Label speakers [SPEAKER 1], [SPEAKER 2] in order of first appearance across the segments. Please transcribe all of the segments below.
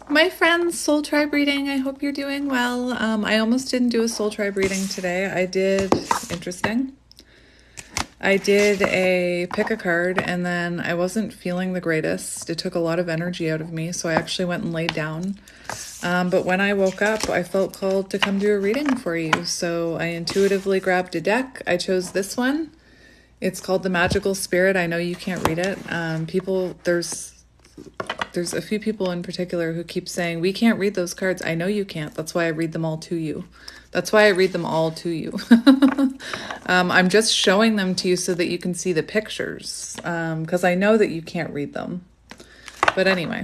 [SPEAKER 1] My friends, Soul Tribe reading. I hope you're doing well. I almost didn't do a Soul Tribe reading today. I did, interesting. I did a pick a card and then I wasn't feeling the greatest. It took a lot of energy out of me, so I actually went and laid down. But when I woke up, I felt called to come do a reading for you. So I intuitively grabbed a deck. I chose this one. It's called The Magical Spirit. I know you can't read it. There's a few people in particular who keep saying, we can't read those cards. I know you can't. That's why I read them all to you. That's why I read them all to you. I'm just showing them to you so that you can see the pictures, because I know that you can't read them. But anyway,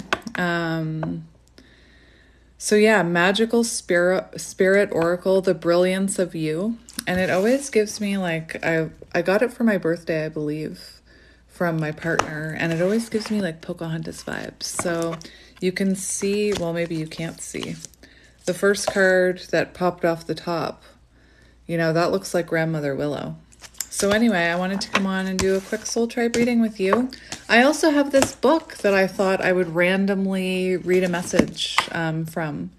[SPEAKER 1] so yeah, Magical Spirit Oracle, The Brilliance of You. And it always gives me like, I got it for my birthday, I believe, from my partner, and it always gives me like Pocahontas vibes. So you can see, well, maybe you can't see, the first card that popped off the top, you know, that looks like Grandmother Willow. So anyway, I wanted to come on and do a quick Soul Tribe reading with you. I also have this book that I thought I would randomly read a message from.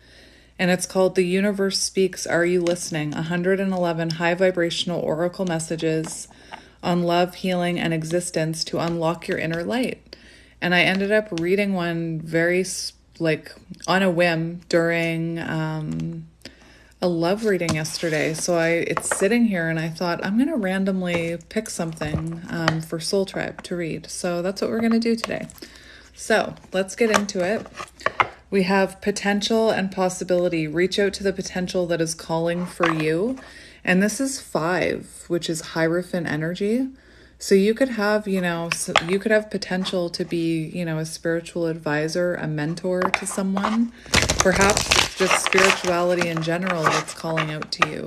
[SPEAKER 1] And it's called The Universe Speaks, Are You Listening? 111 High Vibrational Oracle Messages on Love, Healing, and Existence to Unlock Your Inner Light. And I ended up reading one very, like, on a whim during a love reading yesterday. So it's sitting here and I thought, I'm going to randomly pick something for Soul Tribe to read. So that's what we're going to do today. So let's get into it. We have potential and possibility. Reach out to the potential that is calling for you. And this is 5, which is Hierophant energy. So you could have, you could have potential to be, a spiritual advisor, a mentor to someone. Perhaps it's just spirituality in general that's calling out to you.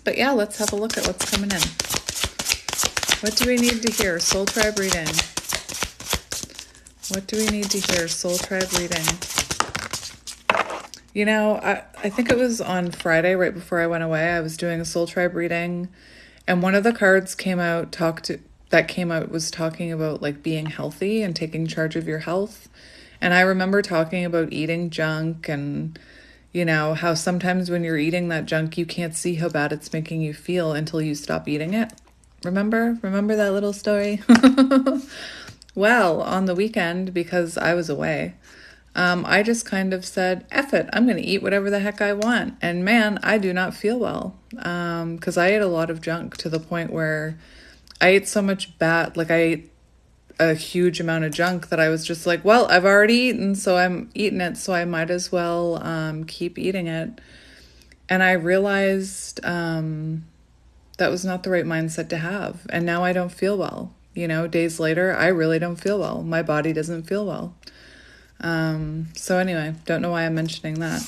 [SPEAKER 1] But yeah, let's have a look at what's coming in. What do we need to hear? Soul Tribe reading. What do we need to hear? Soul Tribe reading. I think it was on Friday, right before I went away, I was doing a Soul Tribe reading, and one of the cards was talking about like being healthy and taking charge of your health. And I remember talking about eating junk and, how sometimes when you're eating that junk, you can't see how bad it's making you feel until you stop eating it. Remember that little story? Well, on the weekend, because I was away, I just kind of said, F it, I'm going to eat whatever the heck I want. And man, I do not feel well, because I ate a lot of junk to the point where I ate so much I ate a huge amount of junk that I was just like, well, I've already eaten, so I'm eating it, so I might as well keep eating it. And I realized that was not the right mindset to have. And now I don't feel well. Days later, I really don't feel well. My body doesn't feel well. So anyway, don't know why I'm mentioning that.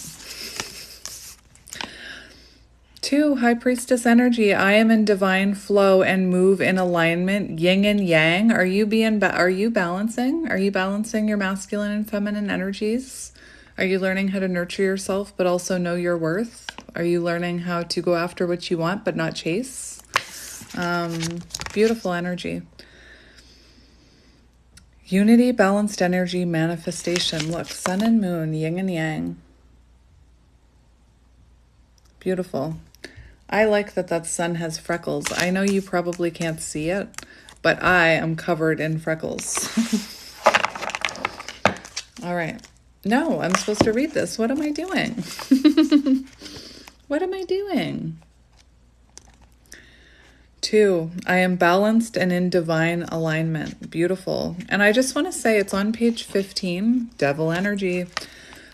[SPEAKER 1] 2, High Priestess energy. I am in divine flow and move in alignment, yin and yang. Are you balancing? Are you balancing your masculine and feminine energies? Are you learning how to nurture yourself but also know your worth? Are you learning how to go after what you want but not chase? Beautiful energy. Unity, balanced energy, manifestation. Look, sun and moon, yin and yang. Beautiful. I like that sun has freckles. I know you probably can't see it, but I am covered in freckles. All right. No, I'm supposed to read this. What am I doing? What am I doing? 2, I am balanced and in divine alignment. Beautiful. And I just want to say it's on page 15, devil energy.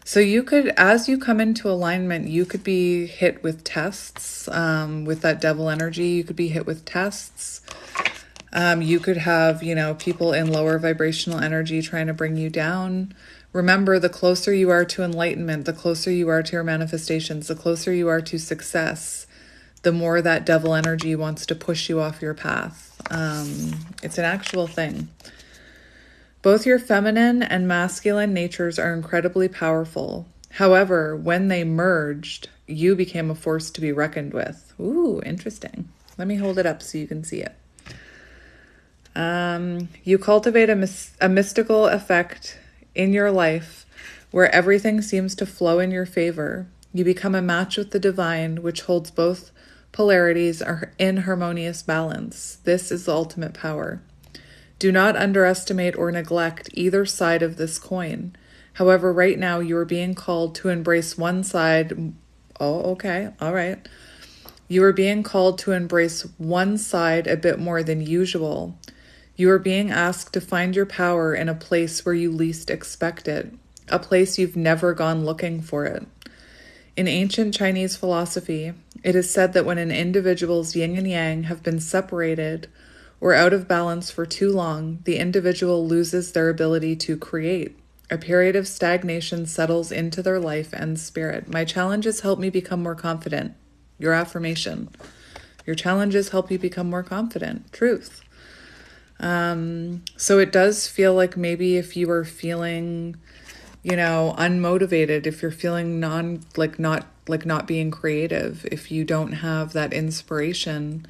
[SPEAKER 1] So you could, as you come into alignment, you could be hit with tests with that devil energy. You could be hit with tests. You could have, people in lower vibrational energy trying to bring you down. Remember, the closer you are to enlightenment, the closer you are to your manifestations, the closer you are to success, the more that devil energy wants to push you off your path. It's an actual thing. Both your feminine and masculine natures are incredibly powerful. However, when they merged, you became a force to be reckoned with. Ooh, interesting. Let me hold it up so you can see it. You cultivate a mystical effect in your life where everything seems to flow in your favor. You become a match with the divine, which holds both polarities are in harmonious balance. This is the ultimate power. Do not underestimate or neglect either side of this coin. However, right now you are being called to embrace one side. Oh, okay. All right. You are being called to embrace one side a bit more than usual. You are being asked to find your power in a place where you least expect it, a place you've never gone looking for it. In ancient Chinese philosophy, it is said that when an individual's yin and yang have been separated or out of balance for too long, the individual loses their ability to create. A period of stagnation settles into their life and spirit. My challenges help me become more confident. Your affirmation. Your challenges help you become more confident. Truth. So it does feel like maybe if you are feeling, unmotivated, if you're feeling not being creative, if you don't have that inspiration,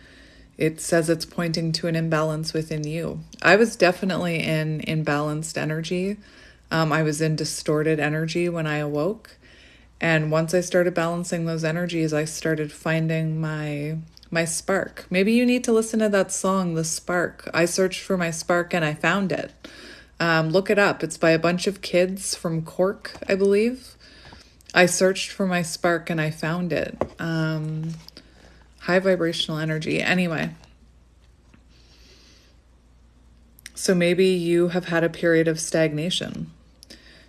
[SPEAKER 1] it says it's pointing to an imbalance within you. I was definitely in imbalanced energy. I was in distorted energy when I awoke. And once I started balancing those energies, I started finding my spark. Maybe you need to listen to that song, The Spark. I searched for my spark and I found it. Look it up. It's by a bunch of kids from Cork, I believe. I searched for my spark and I found it. High vibrational energy. Anyway. So maybe you have had a period of stagnation.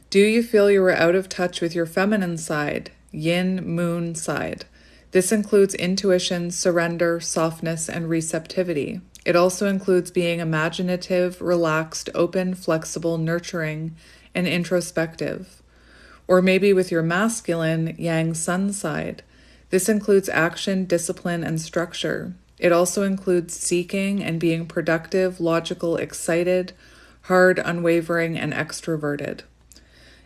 [SPEAKER 1] Do you feel you are out of touch with your feminine side, yin moon side? This includes intuition, surrender, softness, and receptivity. It also includes being imaginative, relaxed, open, flexible, nurturing, and introspective. Or maybe with your masculine, yang sun side. This includes action, discipline, and structure. It also includes seeking and being productive, logical, excited, hard, unwavering, and extroverted.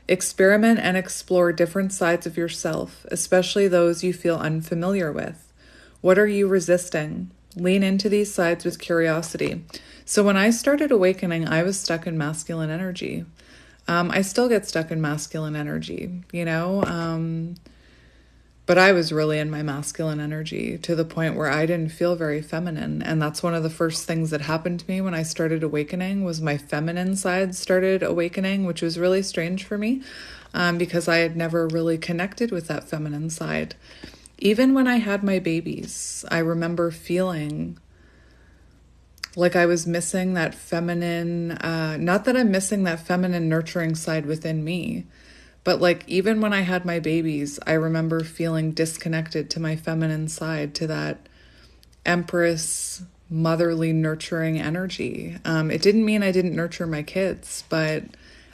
[SPEAKER 1] Experiment and explore different sides of yourself, especially those you feel unfamiliar with. What are you resisting? Lean into these sides with curiosity. So when I started awakening, I was stuck in masculine energy. I still get stuck in masculine energy, but I was really in my masculine energy to the point where I didn't feel very feminine. And that's one of the first things that happened to me when I started awakening was my feminine side started awakening, which was really strange for me because I had never really connected with that feminine side. Even when I had my babies, I remember feeling like I was missing that feminine, not that I'm missing that feminine nurturing side within me, but like even when I had my babies, I remember feeling disconnected to my feminine side, to that empress, motherly, nurturing energy. It didn't mean I didn't nurture my kids, but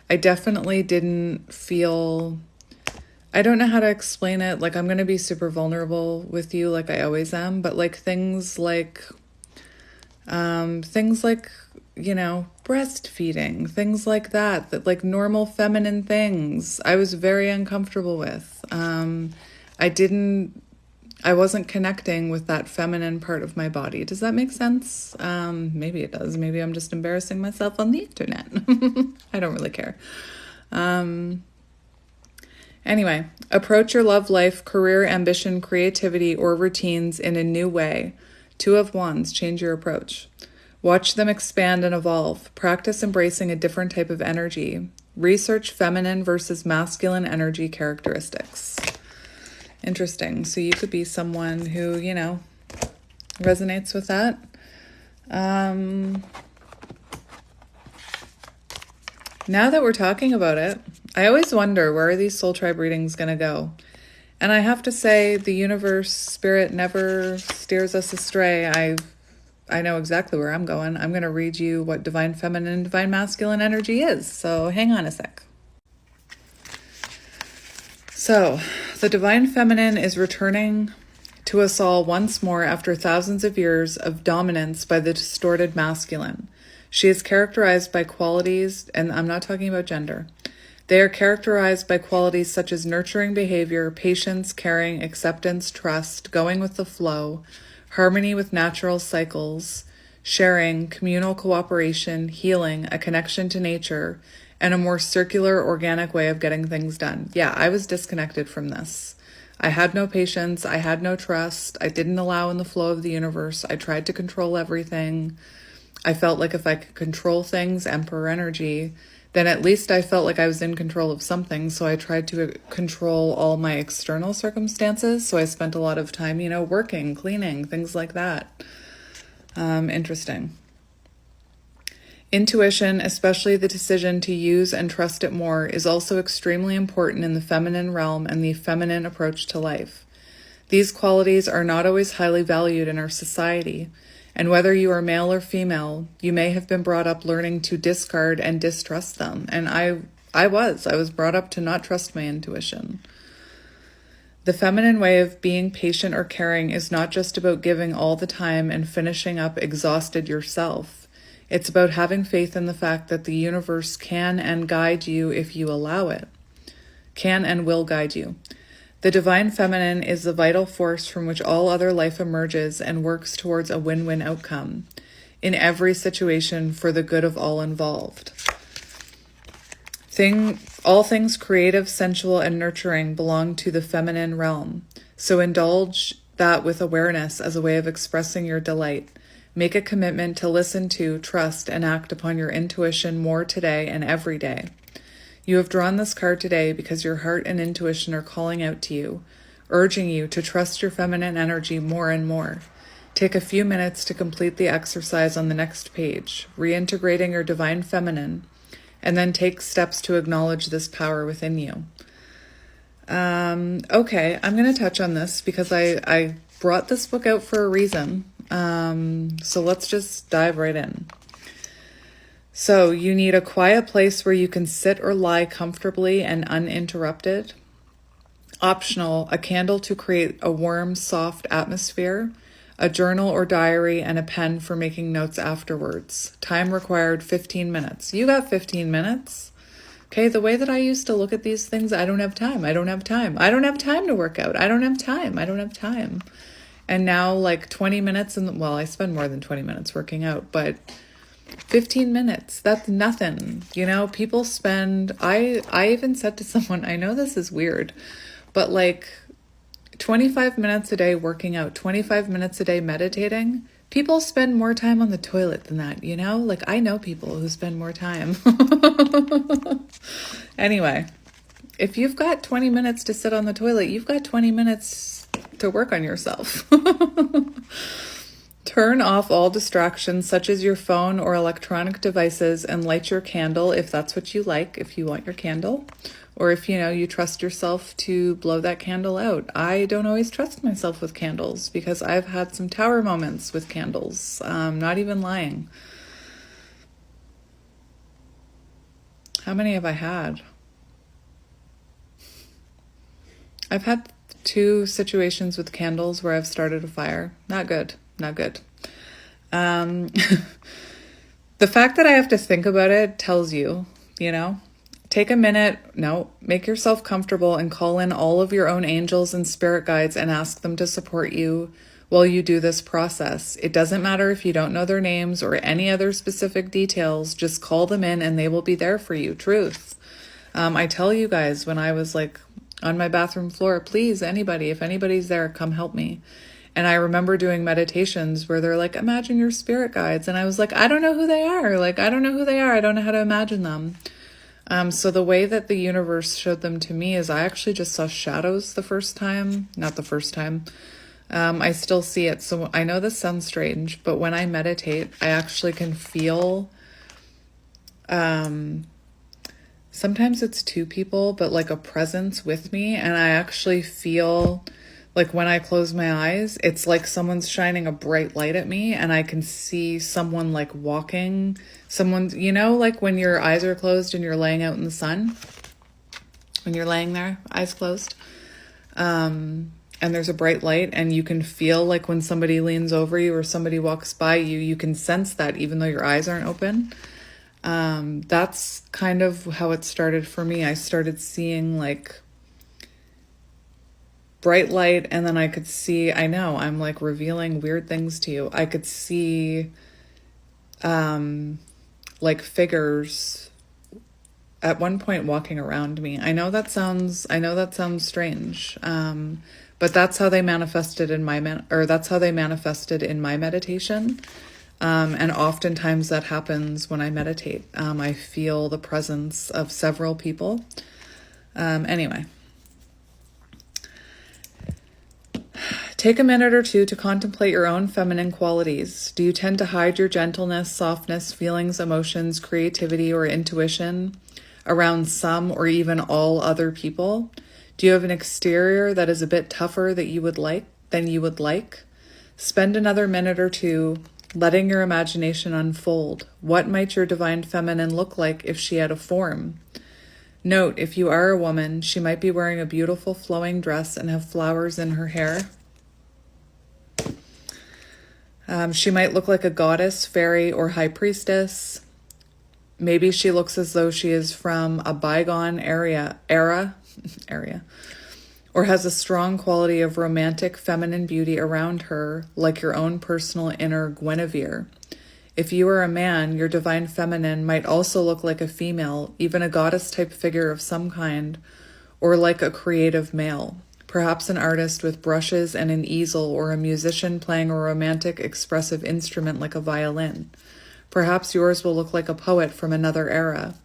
[SPEAKER 1] I definitely didn't feel, I don't know how to explain it. Like I'm going to be super vulnerable with you like I always am, but like things like breastfeeding, things like that like normal feminine things, I was very uncomfortable with. I wasn't connecting with that feminine part of my body. Does that make sense? Maybe it does. Maybe I'm just embarrassing myself on the internet. I don't really care. Anyway, approach your love life, career, ambition, creativity, or routines in a new way. Two of Wands, change your approach. Watch them expand and evolve. Practice embracing a different type of energy. Research feminine versus masculine energy characteristics. Interesting. So you could be someone who, resonates with that. Now that we're talking about it, I always wonder, where are these soul tribe readings going to go? And I have to say, the universe, spirit never steers us astray. I know exactly where I'm going. I'm going to read you what divine feminine and divine masculine energy is. So hang on a sec. So the divine feminine is returning to us all once more after thousands of years of dominance by the distorted masculine. She is characterized by qualities, and I'm not talking about gender. They are characterized by qualities such as nurturing behavior, patience, caring, acceptance, trust, going with the flow, harmony with natural cycles, sharing, communal cooperation, healing, a connection to nature, and a more circular, organic way of getting things done. Yeah, I was disconnected from this. I had no patience. I had no trust. I didn't allow in the flow of the universe. I tried to control everything. I felt like if I could control things, Emperor energy, then at least I felt like I was in control of something. So I tried to control all my external circumstances. So I spent a lot of time, working, cleaning, things like that. Interesting. Intuition, especially the decision to use and trust it more, is also extremely important in the feminine realm and the feminine approach to life. These qualities are not always highly valued in our society, and whether you are male or female, you may have been brought up learning to discard and distrust them. And I was brought up to not trust my intuition. The feminine way of being patient or caring is not just about giving all the time and finishing up exhausted yourself. It's about having faith in the fact that the universe can and guide you if you allow it. Can and will guide you. The divine feminine is the vital force from which all other life emerges and works towards a win-win outcome in every situation for the good of all involved. All things creative, sensual, and nurturing belong to the feminine realm. So indulge that with awareness as a way of expressing your delight. Make a commitment to listen to, trust, and act upon your intuition more today and every day. You have drawn this card today because your heart and intuition are calling out to you, urging you to trust your feminine energy more and more. Take a few minutes to complete the exercise on the next page, reintegrating your divine feminine, and then take steps to acknowledge this power within you. Okay, I'm going to touch on this because I brought this book out for a reason. So let's just dive right in. So you need a quiet place where you can sit or lie comfortably and uninterrupted. Optional, a candle to create a warm, soft atmosphere, a journal or diary, and a pen for making notes afterwards. Time required 15 minutes. You got 15 minutes? Okay, the way that I used to look at these things, I don't have time. I don't have time. I don't have time to work out. I don't have time. I don't have time. And now like 20 minutes, I spend more than 20 minutes working out, but 15 minutes, that's nothing. People spend, I even said to someone, I know this is weird, but like 25 minutes a day working out, 25 minutes a day meditating, people spend more time on the toilet than that, Like I know people who spend more time. Anyway, if you've got 20 minutes to sit on the toilet, you've got 20 minutes to work on yourself. Turn off all distractions such as your phone or electronic devices and light your candle if that's what you like, if you want your candle, or if you trust yourself to blow that candle out. I don't always trust myself with candles because I've had some tower moments with candles. Not even lying. How many have I had? I've had 2 situations with candles where I've started a fire. Not good. Not good. The fact that I have to think about it tells you, take a minute. No, make yourself comfortable and call in all of your own angels and spirit guides and ask them to support you while you do this process. It doesn't matter if you don't know their names or any other specific details. Just call them in and they will be there for you. Truth. I tell you guys when I was like on my bathroom floor, please, anybody, if anybody's there, come help me. And I remember doing meditations where they're like, imagine your spirit guides. And I was like, I don't know who they are. I don't know who they are. I don't know how to imagine them. So the way that the universe showed them to me is I actually just saw shadows the first time. Not the first time. I still see it. So I know this sounds strange, but when I meditate, I actually can feel, sometimes it's 2 people, but like a presence with me. And I actually feel like when I close my eyes, it's like someone's shining a bright light at me and I can see someone like walking, someone's, like when your eyes are closed and you're laying out in the sun, when you're laying there, eyes closed, and there's a bright light and you can feel like when somebody leans over you or somebody walks by you, you can sense that even though your eyes aren't open. That's kind of how it started for me. I started seeing like bright light and then I could see, I know I'm like revealing weird things to you. I could see like figures at one point walking around me. I know that sounds strange. But that's how they manifested in that's how they manifested in my meditation. And oftentimes that happens when I meditate. I feel the presence of several people. Anyway. Take a minute or two to contemplate your own feminine qualities. Do you tend to hide your gentleness, softness, feelings, emotions, creativity, or intuition around some or even all other people? Do you have an exterior that is a bit tougher than you would like? Spend another minute or two letting your imagination unfold. What might your divine feminine look like if she had a form? Note, if you are a woman, she might be wearing a beautiful flowing dress and have flowers in her hair. She might look like a goddess, fairy, or high priestess. Maybe she looks as though she is from a bygone era, or has a strong quality of romantic feminine beauty around her, like your own personal inner Guinevere. If you are a man, your divine feminine might also look like a female, even a goddess-type figure of some kind, or like a creative male. Perhaps an artist with brushes and an easel, or a musician playing a romantic, expressive instrument like a violin. Perhaps yours will look like a poet from another era,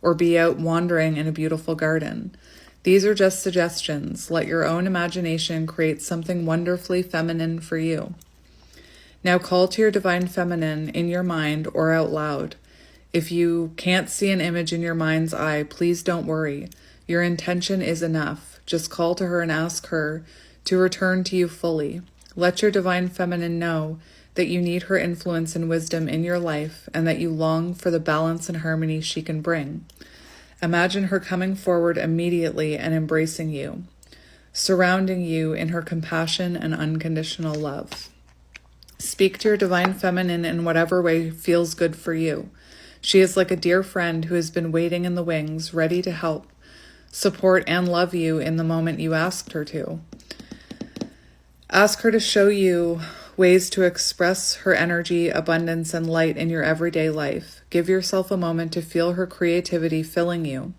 [SPEAKER 1] or be out wandering in a beautiful garden. These are just suggestions. Let your own imagination create something wonderfully feminine for you. Now call to your divine feminine in your mind or out loud. If you can't see an image in your mind's eye, please don't worry. Your intention is enough. Just call to her and ask her to return to you fully. Let your divine feminine know that you need her influence and wisdom in your life and that you long for the balance and harmony she can bring. Imagine her coming forward immediately and embracing you, surrounding you in her compassion and unconditional love. Speak to your divine feminine in whatever way feels good for you. She is like a dear friend who has been waiting in the wings, ready to help, support, and love you in the moment you asked her to. Ask her to show you ways to express her energy, abundance, and light in your everyday life. Give yourself a moment to feel her creativity filling you.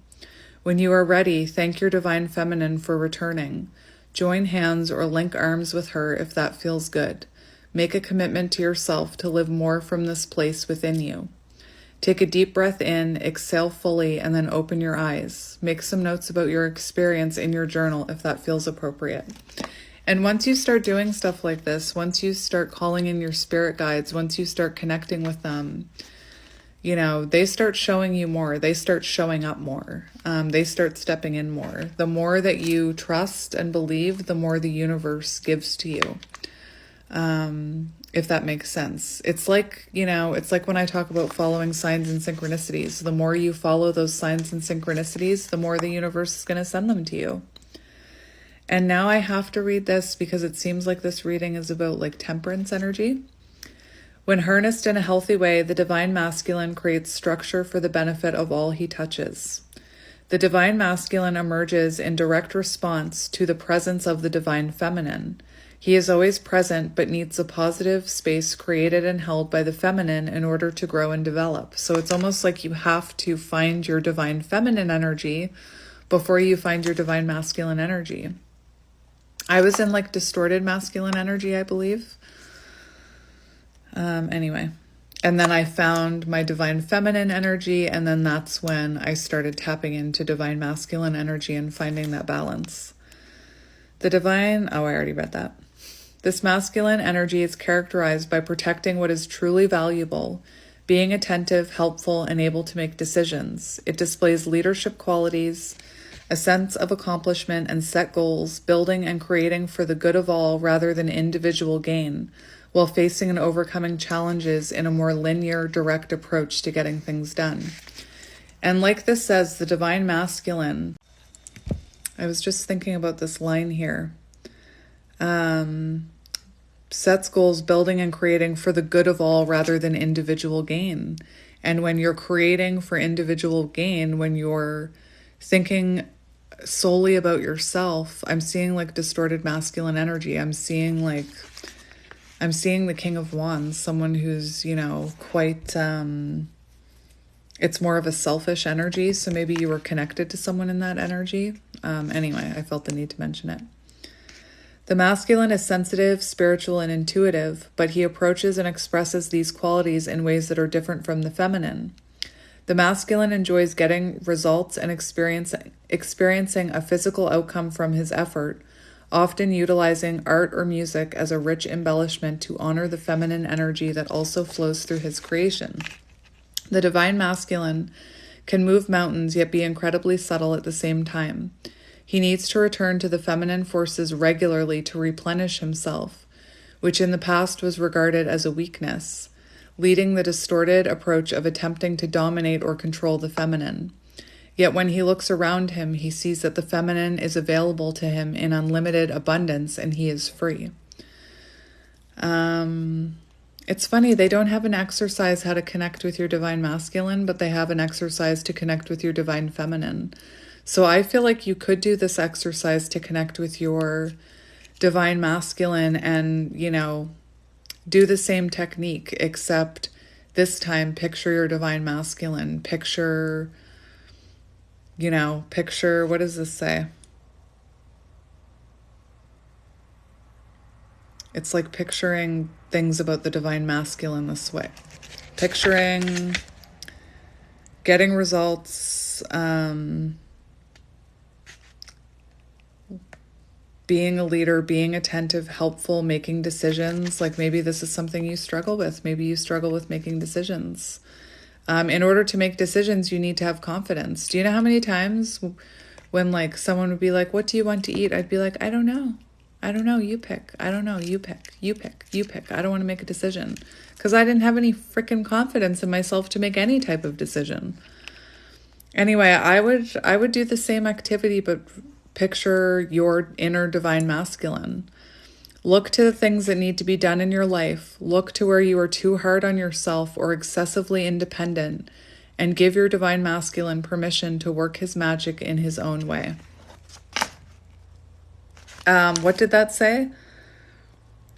[SPEAKER 1] When you are ready, thank your divine feminine for returning. Join hands or link arms with her if that feels good. Make a commitment to yourself to live more from this place within you. Take a deep breath in, exhale fully, and then open your eyes. Make some notes about your experience in your journal if that feels appropriate. And once you start doing stuff like this, once you start calling in your spirit guides, once you start connecting with them, they start showing you more. They start showing up more. They start stepping in more. The more that you trust and believe, the more the universe gives to you. If that makes sense. It's like when I talk about following signs and synchronicities. The more you follow those signs and synchronicities, the more the universe is going to send them to you. And now I have to read this because it seems like this reading is about like temperance energy. When harnessed in a healthy way, the divine masculine creates structure for the benefit of all he touches. The divine masculine emerges in direct response to the presence of the divine feminine. He is always present, but needs a positive space created and held by the feminine in order to grow and develop. So it's almost like you have to find your divine feminine energy before you find your divine masculine energy. I was in like distorted masculine energy, I believe. Anyway. And then I found my divine feminine energy, and then that's when I started tapping into divine masculine energy and finding that balance. I already read that. This masculine energy is characterized by protecting what is truly valuable, being attentive, helpful, and able to make decisions. It displays leadership qualities, a sense of accomplishment and set goals, building and creating for the good of all rather than individual gain, while facing and overcoming challenges in a more linear, direct approach to getting things done. And like this says, the divine masculine, I was just thinking about this line here, sets goals, building and creating for the good of all rather than individual gain. And when you're creating for individual gain, when you're thinking solely about yourself, I'm seeing like distorted masculine energy. I'm seeing the King of Wands, someone who's, quite It's more of a selfish energy, so maybe you were connected to someone in that energy. Anyway, I felt the need to mention it. The masculine is sensitive, spiritual, and intuitive, but he approaches and expresses these qualities in ways that are different from the feminine. The masculine enjoys getting results and experiencing a physical outcome from his effort, often utilizing art or music as a rich embellishment to honor the feminine energy that also flows through his creation. The divine masculine can move mountains yet be incredibly subtle at the same time. He needs to return to the feminine forces regularly to replenish himself, which in the past was regarded as a weakness, leading the distorted approach of attempting to dominate or control the feminine. Yet when he looks around him, he sees that the feminine is available to him in unlimited abundance and he is free. It's funny, they don't have an exercise how to connect with your divine masculine, but they have an exercise to connect with your divine feminine. So I feel like you could do this exercise to connect with your divine masculine and, do the same technique, except this time picture your divine masculine. Picture, what does this say? It's like picturing things about the divine masculine this way. Picturing getting results, being a leader, being attentive, helpful, making decisions. Like maybe this is something you struggle with. Maybe you struggle with making decisions. In order to make decisions, you need to have confidence. Do you know how many times when like someone would be like, what do you want to eat? I'd be like, I don't know. I don't know. You pick. I don't know. You pick. You pick. You pick. I don't want to make a decision because I didn't have any freaking confidence in myself to make any type of decision. Anyway, I would do the same activity, but picture your inner divine masculine. Look to the things that need to be done in your life. Look to where you are too hard on yourself or excessively independent, and give your divine masculine permission to work his magic in his own way. What did that say?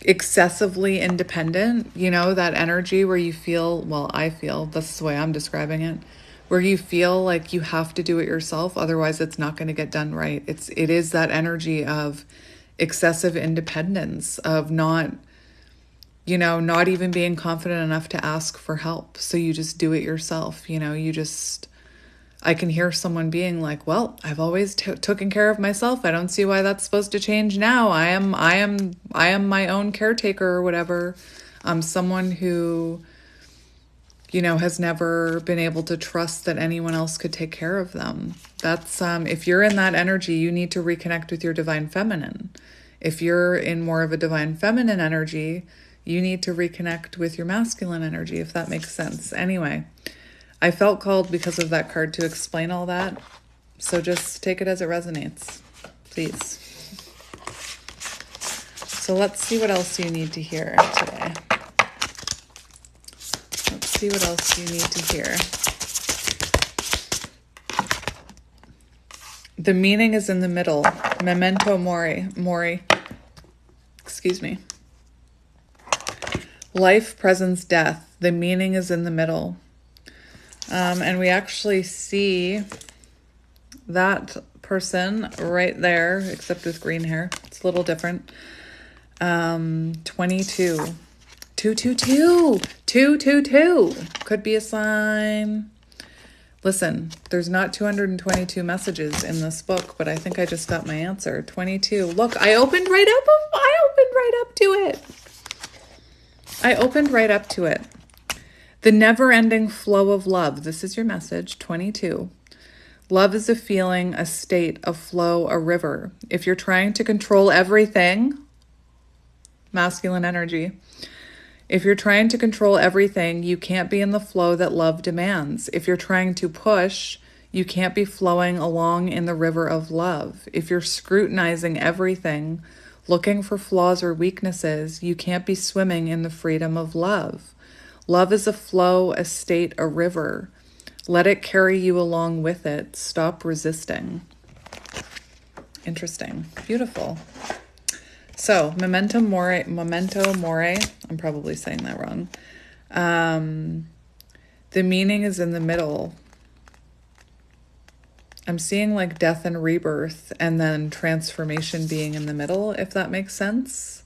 [SPEAKER 1] Excessively independent, that energy where you feel, well, I feel, that's the way I'm describing it, where you feel like you have to do it yourself, otherwise it's not going to get done right. It is that energy of excessive independence, of not even being confident enough to ask for help. So you just do it yourself. I can hear someone being like, well, I've always taken care of myself. I don't see why that's supposed to change now. I am my own caretaker or whatever. I'm someone who, has never been able to trust that anyone else could take care of them. That's, if you're in that energy, you need to reconnect with your divine feminine. If you're in more of a divine feminine energy, you need to reconnect with your masculine energy, if that makes sense. Anyway, I felt called because of that card to explain all that. So just take it as it resonates, please. So let's see what else you need to hear today. Let's see what else you need to hear. The meaning is in the middle. Memento mori. Excuse me. Life, presence, death. The meaning is in the middle. And we actually see that person right there, except with green hair. It's a little different. 22. 222. 222. Could be a sign. Listen, there's not 222 messages in this book, but I think I just got my answer. 22. Look, I opened right up to it. I opened right up to it. The never-ending flow of love. This is your message, 22. Love is a feeling, a state, a flow, a river. If you're trying to control everything, masculine energy, if you're trying to control everything, you can't be in the flow that love demands. If you're trying to push, you can't be flowing along in the river of love. If you're scrutinizing everything, looking for flaws or weaknesses, you can't be swimming in the freedom of love. Love is a flow, a state, a river. Let it carry you along with it. Stop resisting. Interesting. Beautiful. So, memento mori. I'm probably saying that wrong. The meaning is in the middle. I'm seeing like death and rebirth and then transformation being in the middle, if that makes sense.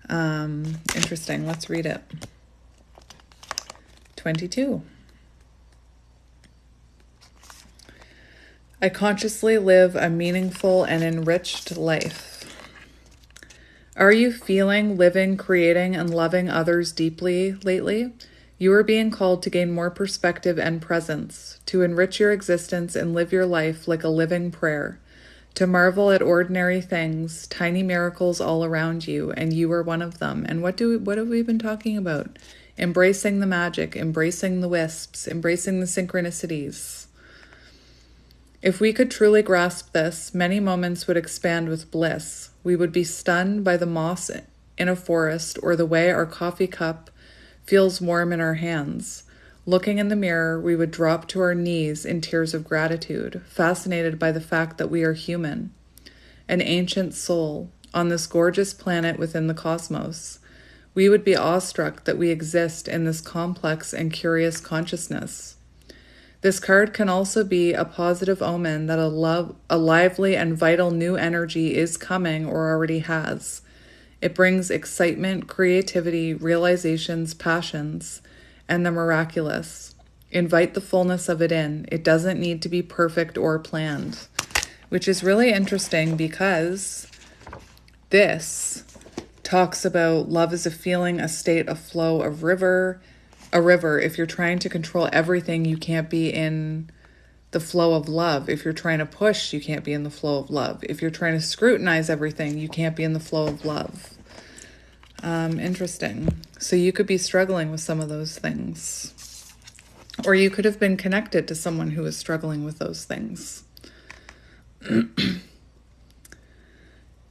[SPEAKER 1] Interesting. Let's read it. 22. I consciously live a meaningful and enriched life. Are you feeling, living, creating, and loving others deeply lately? You are being called to gain more perspective and presence, to enrich your existence and live your life like a living prayer, to marvel at ordinary things, tiny miracles all around you, and you are one of them. And what have we been talking about? Embracing the magic, embracing the wisps, embracing the synchronicities. If we could truly grasp this, many moments would expand with bliss. We would be stunned by the moss in a forest or the way our coffee cup feels warm in our hands. Looking in the mirror, we would drop to our knees in tears of gratitude, fascinated by the fact that we are human, an ancient soul on this gorgeous planet within the cosmos. We would be awestruck that we exist in this complex and curious consciousness. This card can also be a positive omen that a lively and vital new energy is coming or already has. It brings excitement, creativity, realizations, passions, and the miraculous. Invite the fullness of it in. It doesn't need to be perfect or planned, which is really interesting because this talks about love as a feeling, a state, a flow, a river. If you're trying to control everything, you can't be in the flow of love. If you're trying to push, you can't be in the flow of love. If you're trying to scrutinize everything, you can't be in the flow of love. Interesting. So you could be struggling with some of those things. Or you could have been connected to someone who is struggling with those things.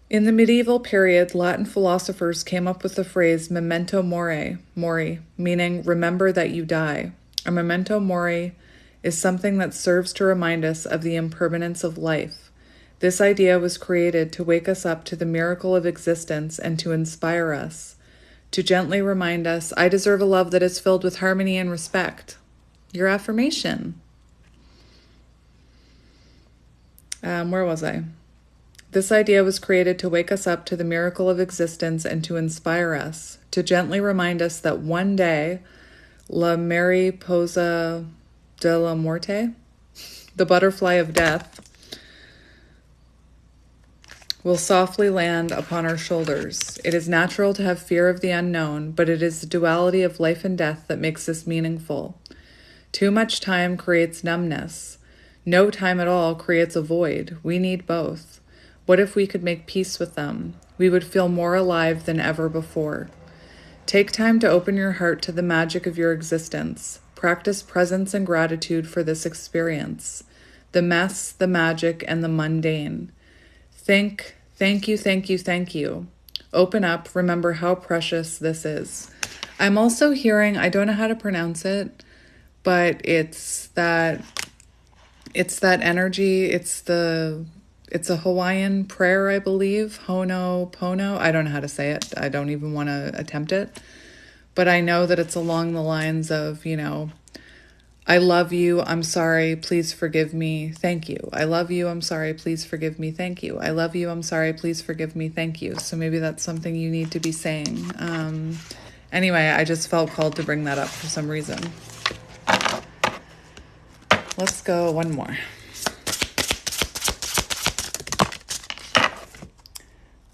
[SPEAKER 1] In the medieval period, Latin philosophers came up with the phrase memento mori, meaning remember that you die. A memento mori is something that serves to remind us of the impermanence of life. This idea was created to wake us up to the miracle of existence and to inspire us, to gently remind us, I deserve a love that is filled with harmony and respect. Your affirmation. Where was I? This idea was created to wake us up to the miracle of existence and to inspire us, to gently remind us that one day, la mariposa de la muerte, the butterfly of death, will softly land upon our shoulders. It is natural to have fear of the unknown, but it is the duality of life and death that makes this meaningful. Too much time creates numbness. No time at all creates a void. We need both. What if we could make peace with them? We would feel more alive than ever before. Take time to open your heart to the magic of your existence. Practice presence and gratitude for this experience, the mess, the magic, and the mundane. Thank you. Open up, remember how precious this is. I'm also hearing, I don't know how to pronounce it, but it's that energy, it's a Hawaiian prayer, I believe, Ho'oponopono. I don't know how to say it. I don't even want to attempt it. But I know that it's along the lines of, I love you, I'm sorry, please forgive me, thank you. I love you, I'm sorry, please forgive me, thank you. I love you, I'm sorry, please forgive me, thank you. So maybe that's something you need to be saying. Anyway, I just felt called to bring that up for some reason. Let's go one more.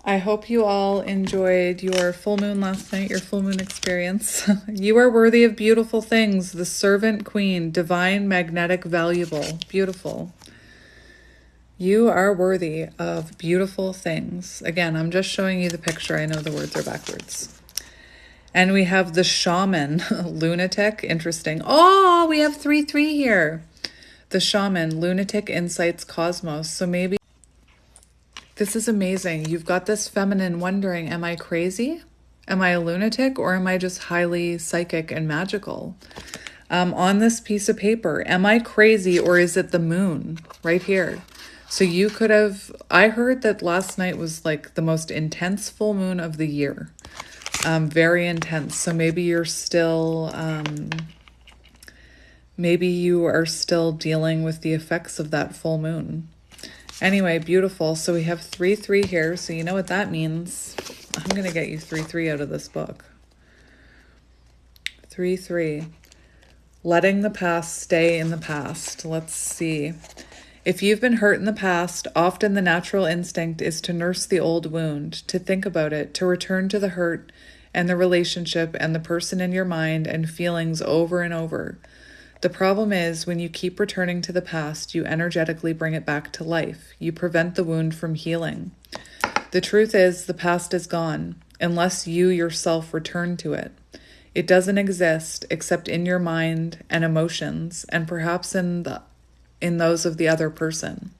[SPEAKER 1] I hope you all enjoyed your full moon last night, your full moon experience. You are worthy of beautiful things. The servant queen, divine, magnetic, valuable, beautiful. You are worthy of beautiful things. Again, I'm just showing you the picture. I know the words are backwards. And we have the shaman, lunatic, interesting. Oh, we have 3-3 here. The shaman, lunatic, insights, cosmos. So maybe this is amazing. You've got this feminine wondering, am I crazy? Am I a lunatic? Or am I just highly psychic and magical? On this piece of paper, am I crazy or is it the moon right here? So you could have, I heard that last night was like the most intense full moon of the year. Very intense. So maybe you're still Maybe you are still dealing with the effects of that full moon. Anyway, beautiful. So we have 3-3 here. So you know what that means. I'm going to get you 3-3 out of this book. 3-3. Letting the past stay in the past. Let's see. If you've been hurt in the past, often the natural instinct is to nurse the old wound, to think about it, to return to the hurt and the relationship and the person in your mind and feelings over and over. The problem is, when you keep returning to the past, you energetically bring it back to life. You prevent the wound from healing. The truth is, the past is gone, unless you yourself return to it. It doesn't exist except in your mind and emotions, and perhaps in those of the other person.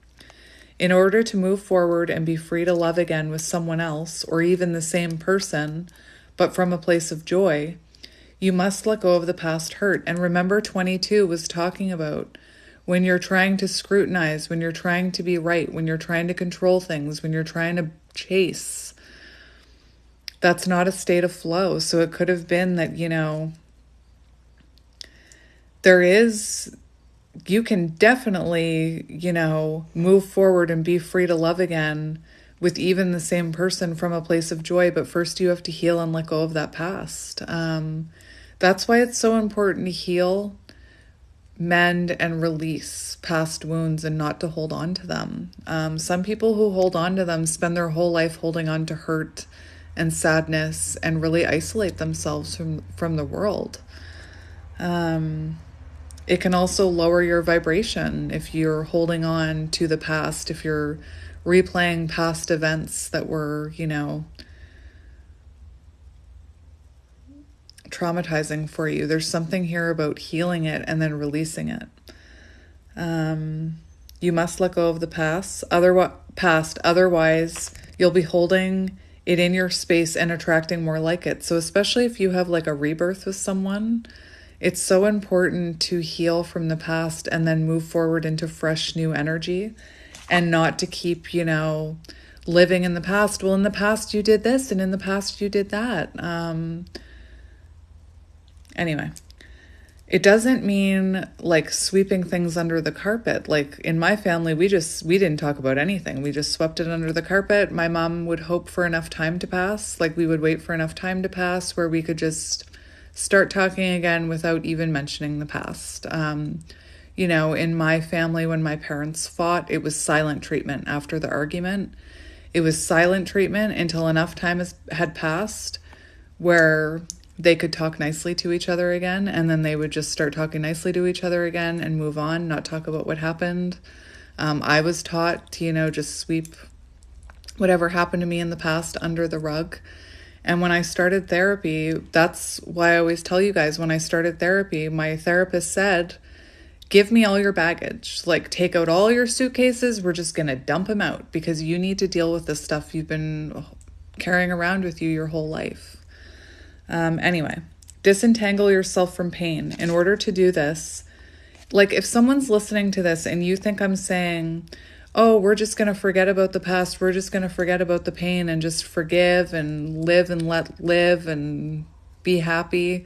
[SPEAKER 1] In order to move forward and be free to love again with someone else, or even the same person, but from a place of joy, you must let go of the past hurt. And remember, 22 was talking about when you're trying to scrutinize, when you're trying to be right, when you're trying to control things, when you're trying to chase. That's not a state of flow. So it could have been that, you can definitely, move forward and be free to love again with even the same person from a place of joy. But first you have to heal and let go of that past. That's why it's so important to heal, mend, and release past wounds and not to hold on to them. Some people who hold on to them spend their whole life holding on to hurt and sadness and really isolate themselves from the world. It can also lower your vibration if you're holding on to the past, if you're replaying past events that were, traumatizing for you. There's something here about healing it and then releasing it. You must let go of the past. Otherwise, you'll be holding it in your space and attracting more like it. So especially if you have like a rebirth with someone, it's so important to heal from the past and then move forward into fresh new energy, and not to keep, living in the past. Well, in the past you did this, and in the past you did that. Anyway, it doesn't mean like sweeping things under the carpet. Like in my family, we didn't talk about anything. We just swept it under the carpet. My mom would hope for enough time to pass. Like we would wait for enough time to pass where we could just start talking again without even mentioning the past. In my family, when my parents fought, it was silent treatment after the argument. It was silent treatment until enough time had passed where they could talk nicely to each other again, and then they would just start talking nicely to each other again and move on, not talk about what happened. I was taught to, just sweep whatever happened to me in the past under the rug. And when I started therapy, that's why I always tell you guys, when I started therapy, my therapist said, give me all your baggage. Like, take out all your suitcases. We're just going to dump them out because you need to deal with this stuff you've been carrying around with you your whole life. Anyway, disentangle yourself from pain. In order to do this, like if someone's listening to this and you think I'm saying, oh, we're just going to forget about the past, we're just going to forget about the pain and just forgive and live and let live and be happy.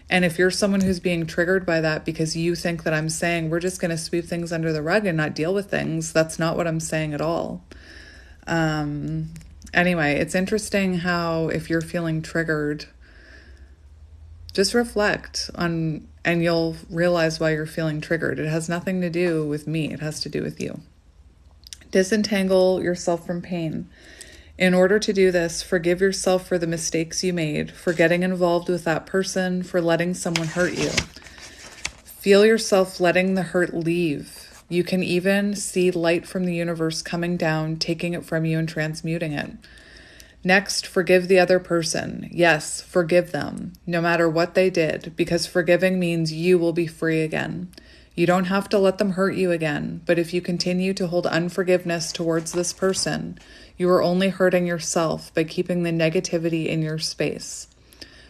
[SPEAKER 1] And if you're someone who's being triggered by that because you think that I'm saying we're just going to sweep things under the rug and not deal with things, that's not what I'm saying at all. Anyway, it's interesting how if you're feeling triggered, just reflect on, and you'll realize why you're feeling triggered. It has nothing to do with me. It has to do with you. Disentangle yourself from pain. In order to do this, forgive yourself for the mistakes you made, for getting involved with that person, for letting someone hurt you. Feel yourself letting the hurt leave. You can even see light from the universe coming down, taking it from you and transmuting it. Next, forgive the other person. Yes, forgive them, no matter what they did, because forgiving means you will be free again. You don't have to let them hurt you again, but if you continue to hold unforgiveness towards this person, you are only hurting yourself by keeping the negativity in your space.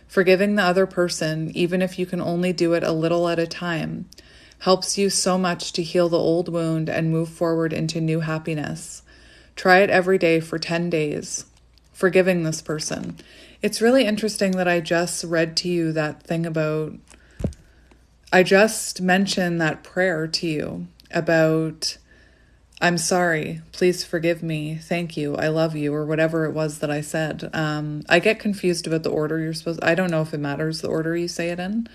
[SPEAKER 1] Forgiving the other person, even if you can only do it a little at a time, helps you so much to heal the old wound and move forward into new happiness. Try it every day for 10 days. Forgiving this person. It's really interesting that I just read to you that thing about I just mentioned that prayer to you about, I'm sorry, please forgive me, thank you, I love you, or whatever it was that I said. I get confused about the order you're supposed, I don't know if it matters the order you say it in.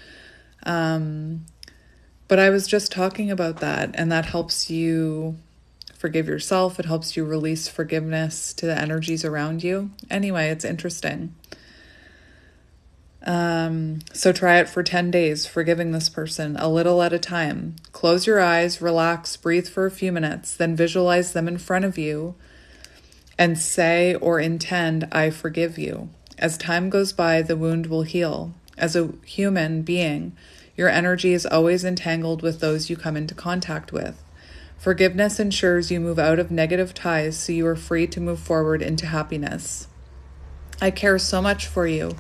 [SPEAKER 1] But I was just talking about that, and that helps you forgive yourself. It helps you release forgiveness to the energies around you. Anyway, it's interesting. So try it for 10 days, forgiving this person a little at a time. Close your eyes, relax, breathe for a few minutes, then visualize them in front of you and say or intend, I forgive you. As time goes by, the wound will heal. As a human being, your energy is always entangled with those you come into contact with. Forgiveness ensures you move out of negative ties so you are free to move forward into happiness. I care so much for you,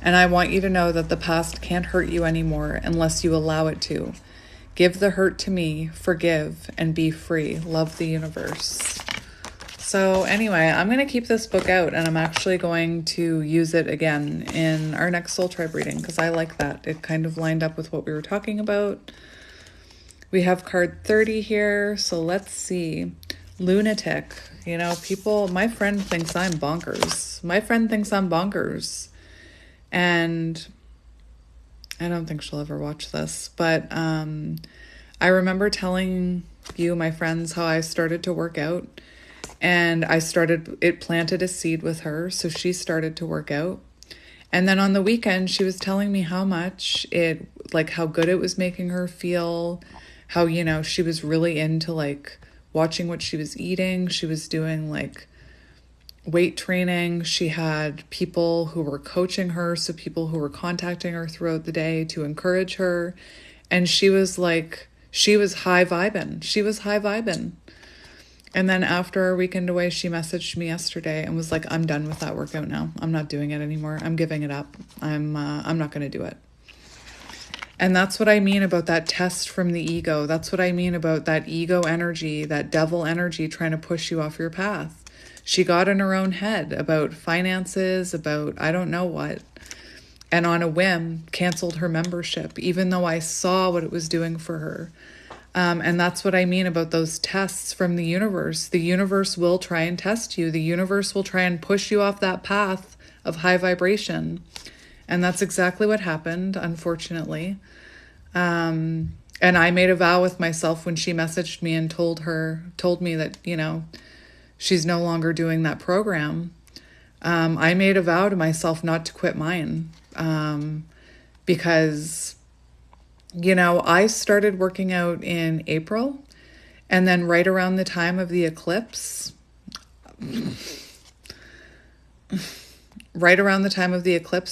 [SPEAKER 1] and I want you to know that the past can't hurt you anymore unless you allow it to. Give the hurt to me, forgive, and be free. Love the universe. So anyway, I'm going to keep this book out, and I'm actually going to use it again in our next soul tribe reading because I like that. It kind of lined up with what we were talking about. We have card 30 here, so let's see. Lunatic. You know, people, my friend thinks I'm bonkers. My friend thinks I'm bonkers. And I don't think she'll ever watch this, but I remember telling you, my friends, how I started to work out. And it planted a seed with her, so she started to work out. And then on the weekend, she was telling me how much how good it was making her feel, how, you know, she was really into like watching what she was eating. She was doing like weight training. She had people who were coaching her, so people who were contacting her throughout the day to encourage her. And she was high vibing. She was high vibing. And then after our weekend away, she messaged me yesterday and was like, I'm done with that workout now. I'm not doing it anymore. I'm giving it up. I'm not going to do it. And that's what I mean about that test from the ego. That's what I mean about that ego energy, that devil energy trying to push you off your path. She got in her own head about finances, about I don't know what, and on a whim canceled her membership, even though I saw what it was doing for her. And that's what I mean about those tests from the universe. The universe will try and test you. The universe will try and push you off that path of high vibration. And that's exactly what happened, unfortunately. And I made a vow with myself when she messaged me and told me that, you know, she's no longer doing that program. I made a vow to myself not to quit mine. Because, you know, I started working out in April, and then right around the time of the eclipse,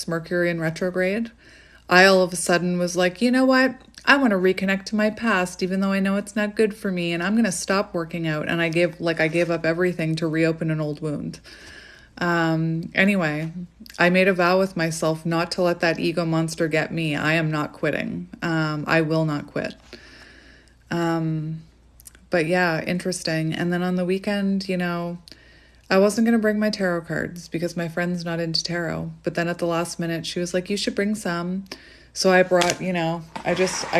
[SPEAKER 1] Mercury in retrograde, I all of a sudden was like, you know what? I want to reconnect to my past, even though I know it's not good for me, and I'm going to stop working out. And I gave up everything to reopen an old wound. Anyway, I made a vow with myself not to let that ego monster get me. I am not quitting. I will not quit. But yeah, interesting. And then on the weekend, you know, I wasn't going to bring my tarot cards because my friend's not into tarot. But then at the last minute, she was like, you should bring some. So I brought, you know, I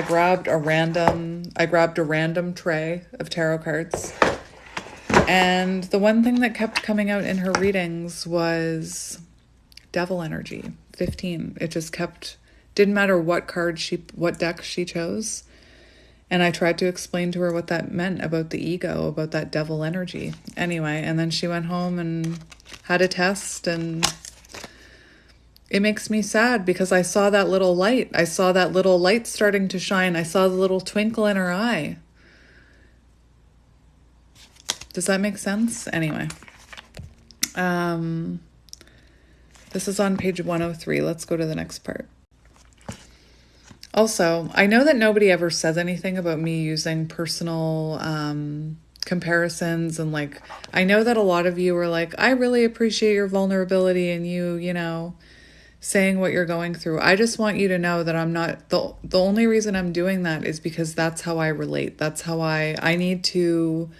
[SPEAKER 1] grabbed a random tray of tarot cards. And the one thing that kept coming out in her readings was devil energy, 15. It just didn't matter what deck she chose. And I tried to explain to her what that meant about the ego, about that devil energy. Anyway, and then she went home and had a test, and it makes me sad because I saw that little light. I saw that little light starting to shine. I saw the little twinkle in her eye. Does that make sense? Anyway. This is on page 103. Let's go to the next part. Also, I know that nobody ever says anything about me using personal comparisons, and like, I know that a lot of you are like, I really appreciate your vulnerability and you know, saying what you're going through. I just want you to know that I'm not, the only reason I'm doing that is because that's how I relate. That's how I need to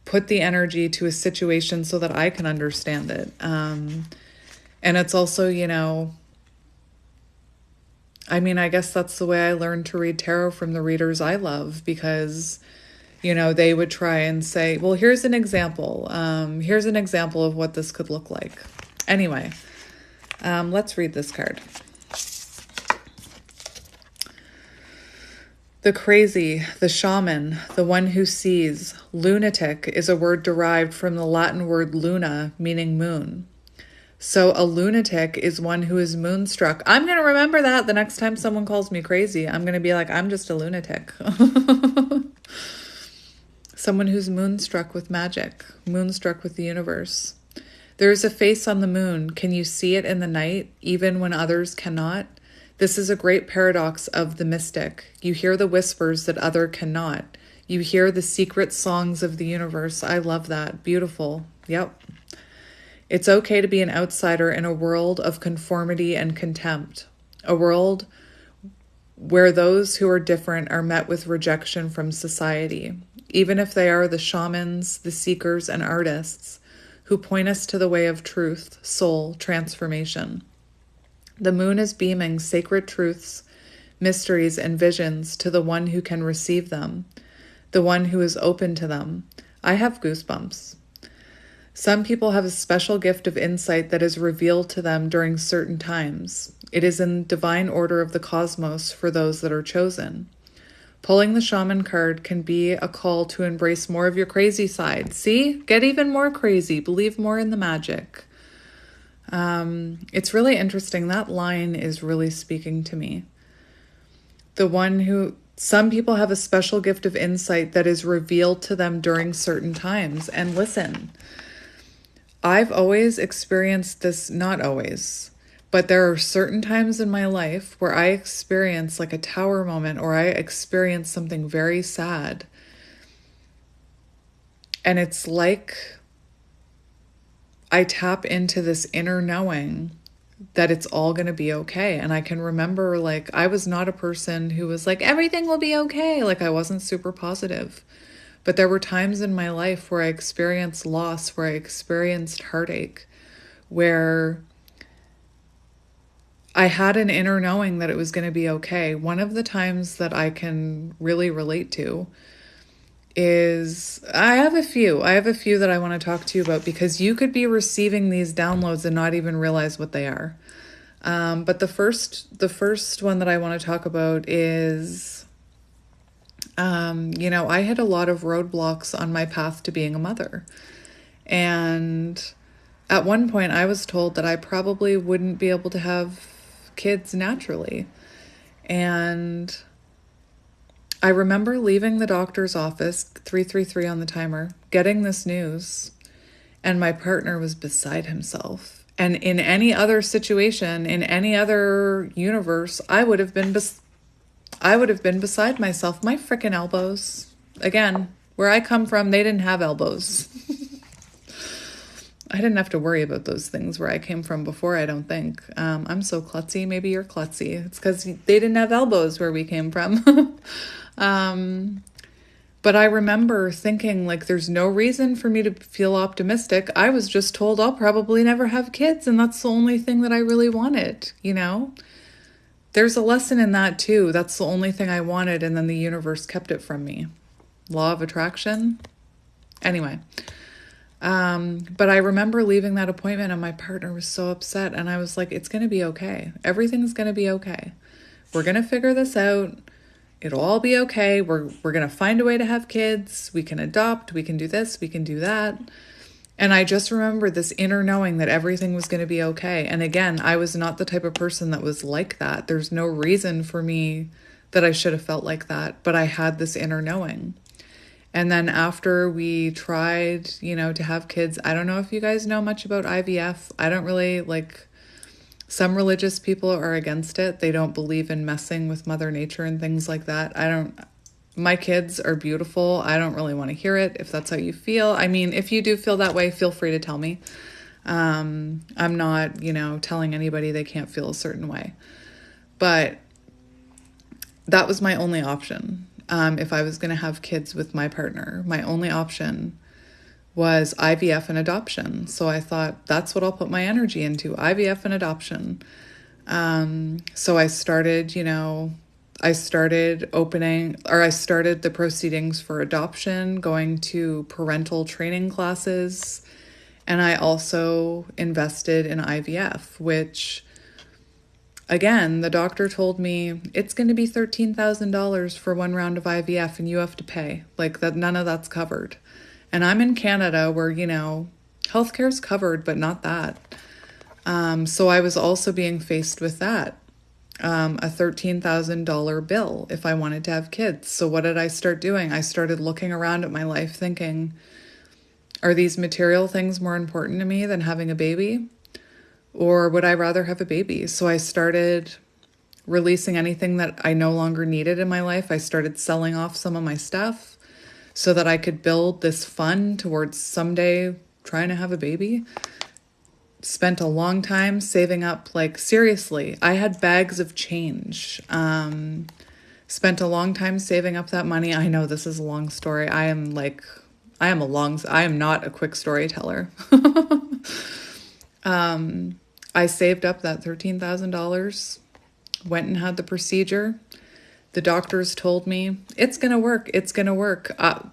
[SPEAKER 1] put the energy to a situation so that I can understand it. And it's also, you know, I mean, I guess that's the way I learned to read tarot from the readers I love, because, you know, they would try and say, well, here's an example. Here's an example of what this could look like. Anyway, let's read this card. The crazy, the shaman, the one who sees. Lunatic is a word derived from the Latin word luna, meaning moon. So a lunatic is one who is moonstruck. I'm going to remember that the next time someone calls me crazy. I'm going to be like, I'm just a lunatic. Someone who's moonstruck with magic, moonstruck with the universe. There is a face on the moon. Can you see it in the night, even when others cannot? This is a great paradox of the mystic. You hear the whispers that other cannot. You hear the secret songs of the universe. I love that. Beautiful. Yep. It's okay to be an outsider in a world of conformity and contempt, a world where those who are different are met with rejection from society, even if they are the shamans, the seekers, and artists who point us to the way of truth, soul, transformation. The moon is beaming sacred truths, mysteries, and visions to the one who can receive them, the one who is open to them. I have goosebumps. Some people have a special gift of insight that is revealed to them during certain times. It is in divine order of the cosmos for those that are chosen. Pulling the shaman card can be a call to embrace more of your crazy side. See? Get even more crazy. Believe more in the magic. It's really interesting. That line is really speaking to me. The one who... Some people have a special gift of insight that is revealed to them during certain times. And listen... I've always experienced this, not always, but there are certain times in my life where I experience like a tower moment, or I experience something very sad. And it's like I tap into this inner knowing that it's all going to be okay. And I can remember, like, I was not a person who was like, everything will be okay. Like, I wasn't super positive. But there were times in my life where I experienced loss, where I experienced heartache, where I had an inner knowing that it was going to be okay. One of the times that I can really relate to is, I have a few that I want to talk to you about, because you could be receiving these downloads and not even realize what they are. But the first one that I want to talk about is... I had a lot of roadblocks on my path to being a mother. And at one point I was told that I probably wouldn't be able to have kids naturally. And I remember leaving the doctor's office, 333 on the timer, getting this news, and my partner was beside himself. And in any other situation, in any other universe, I would have been beside myself. My frickin' elbows. Again, where I come from, they didn't have elbows. I didn't have to worry about those things where I came from before, I don't think. I'm so klutzy. Maybe you're klutzy. It's because they didn't have elbows where we came from. But I remember thinking, like, there's no reason for me to feel optimistic. I was just told I'll probably never have kids, and that's the only thing that I really wanted, you know? There's a lesson in that too. That's the only thing I wanted, and then the universe kept it from me. Law of attraction. Anyway, but I remember leaving that appointment, and my partner was so upset, and I was like, it's going to be okay. Everything's going to be okay. We're going to figure this out. It'll all be okay. We're going to find a way to have kids. We can adopt. We can do this. We can do that. And I just remember this inner knowing that everything was going to be okay. And again, I was not the type of person that was like that. There's no reason for me that I should have felt like that, but I had this inner knowing. And then after we tried, to have kids, I don't know if you guys know much about IVF. I don't really some religious people are against it. They don't believe in messing with Mother Nature and things like that. My kids are beautiful. I don't really want to hear it if that's how you feel. I mean, if you do feel that way, feel free to tell me. I'm not, telling anybody they can't feel a certain way. But that was my only option. If I was going to have kids with my partner, my only option was IVF and adoption. So I thought, that's what I'll put my energy into, IVF and adoption. So I started, I started the proceedings for adoption, going to parental training classes, and I also invested in IVF, which, again, the doctor told me it's going to be $13,000 for one round of IVF and you have to pay. Like that, none of that's covered. And I'm in Canada where, healthcare's covered, but not that. So I was also being faced with that, a $13,000 bill if I wanted to have kids. So what did I start doing? I started looking around at my life thinking, are these material things more important to me than having a baby? Or would I rather have a baby? So I started releasing anything that I no longer needed in my life. I started selling off some of my stuff so that I could build this fund towards someday trying to have a baby. Spent a long time saving up, like seriously, I had bags of change. Spent a long time saving up that money. I know this is a long story. I am not a quick storyteller. I saved up that $13,000, went and had the procedure. The doctors told me, it's going to work, it's going to work.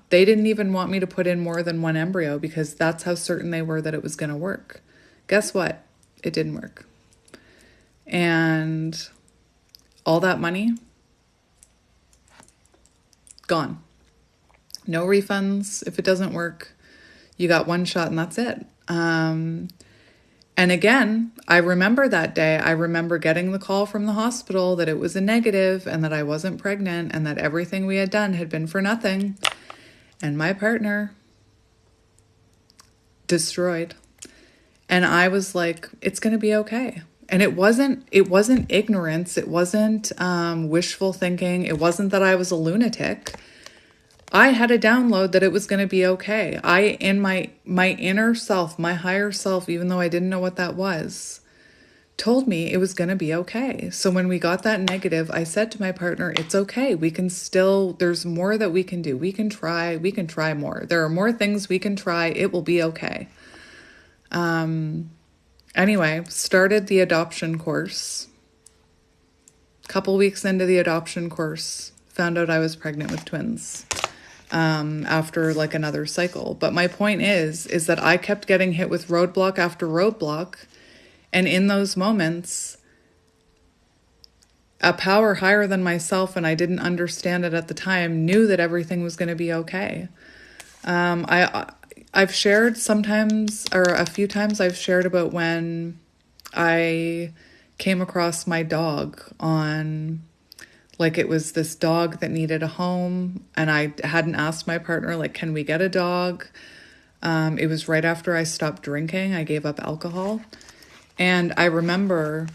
[SPEAKER 1] They didn't even want me to put in more than one embryo because that's how certain they were that it was going to work. Guess what? It didn't work. And all that money, gone. No refunds. If it doesn't work, you got one shot and that's it. And again, I remember that day. I remember getting the call from the hospital that it was a negative and that I wasn't pregnant and that everything we had done had been for nothing. And my partner destroyed. And I was like, it's going to be okay. And it wasn't ignorance. It wasn't wishful thinking. It wasn't that I was a lunatic. I had a download that it was going to be okay. In my inner self, my higher self, even though I didn't know what that was, told me it was going to be okay. So when we got that negative, I said to my partner, it's okay. There's more that we can do. We can try more. There are more things we can try. It will be okay. Anyway, started the adoption course. Couple weeks into the adoption course, found out I was pregnant with twins. After like another cycle. But my point is that I kept getting hit with roadblock after roadblock. And in those moments, a power higher than myself, and I didn't understand it at the time, knew that everything was going to be okay. I've shared sometimes, or a few times I've shared about when I came across my dog on... Like it was this dog that needed a home and I hadn't asked my partner, like, can we get a dog? It was right after I stopped drinking. I gave up alcohol. And I remember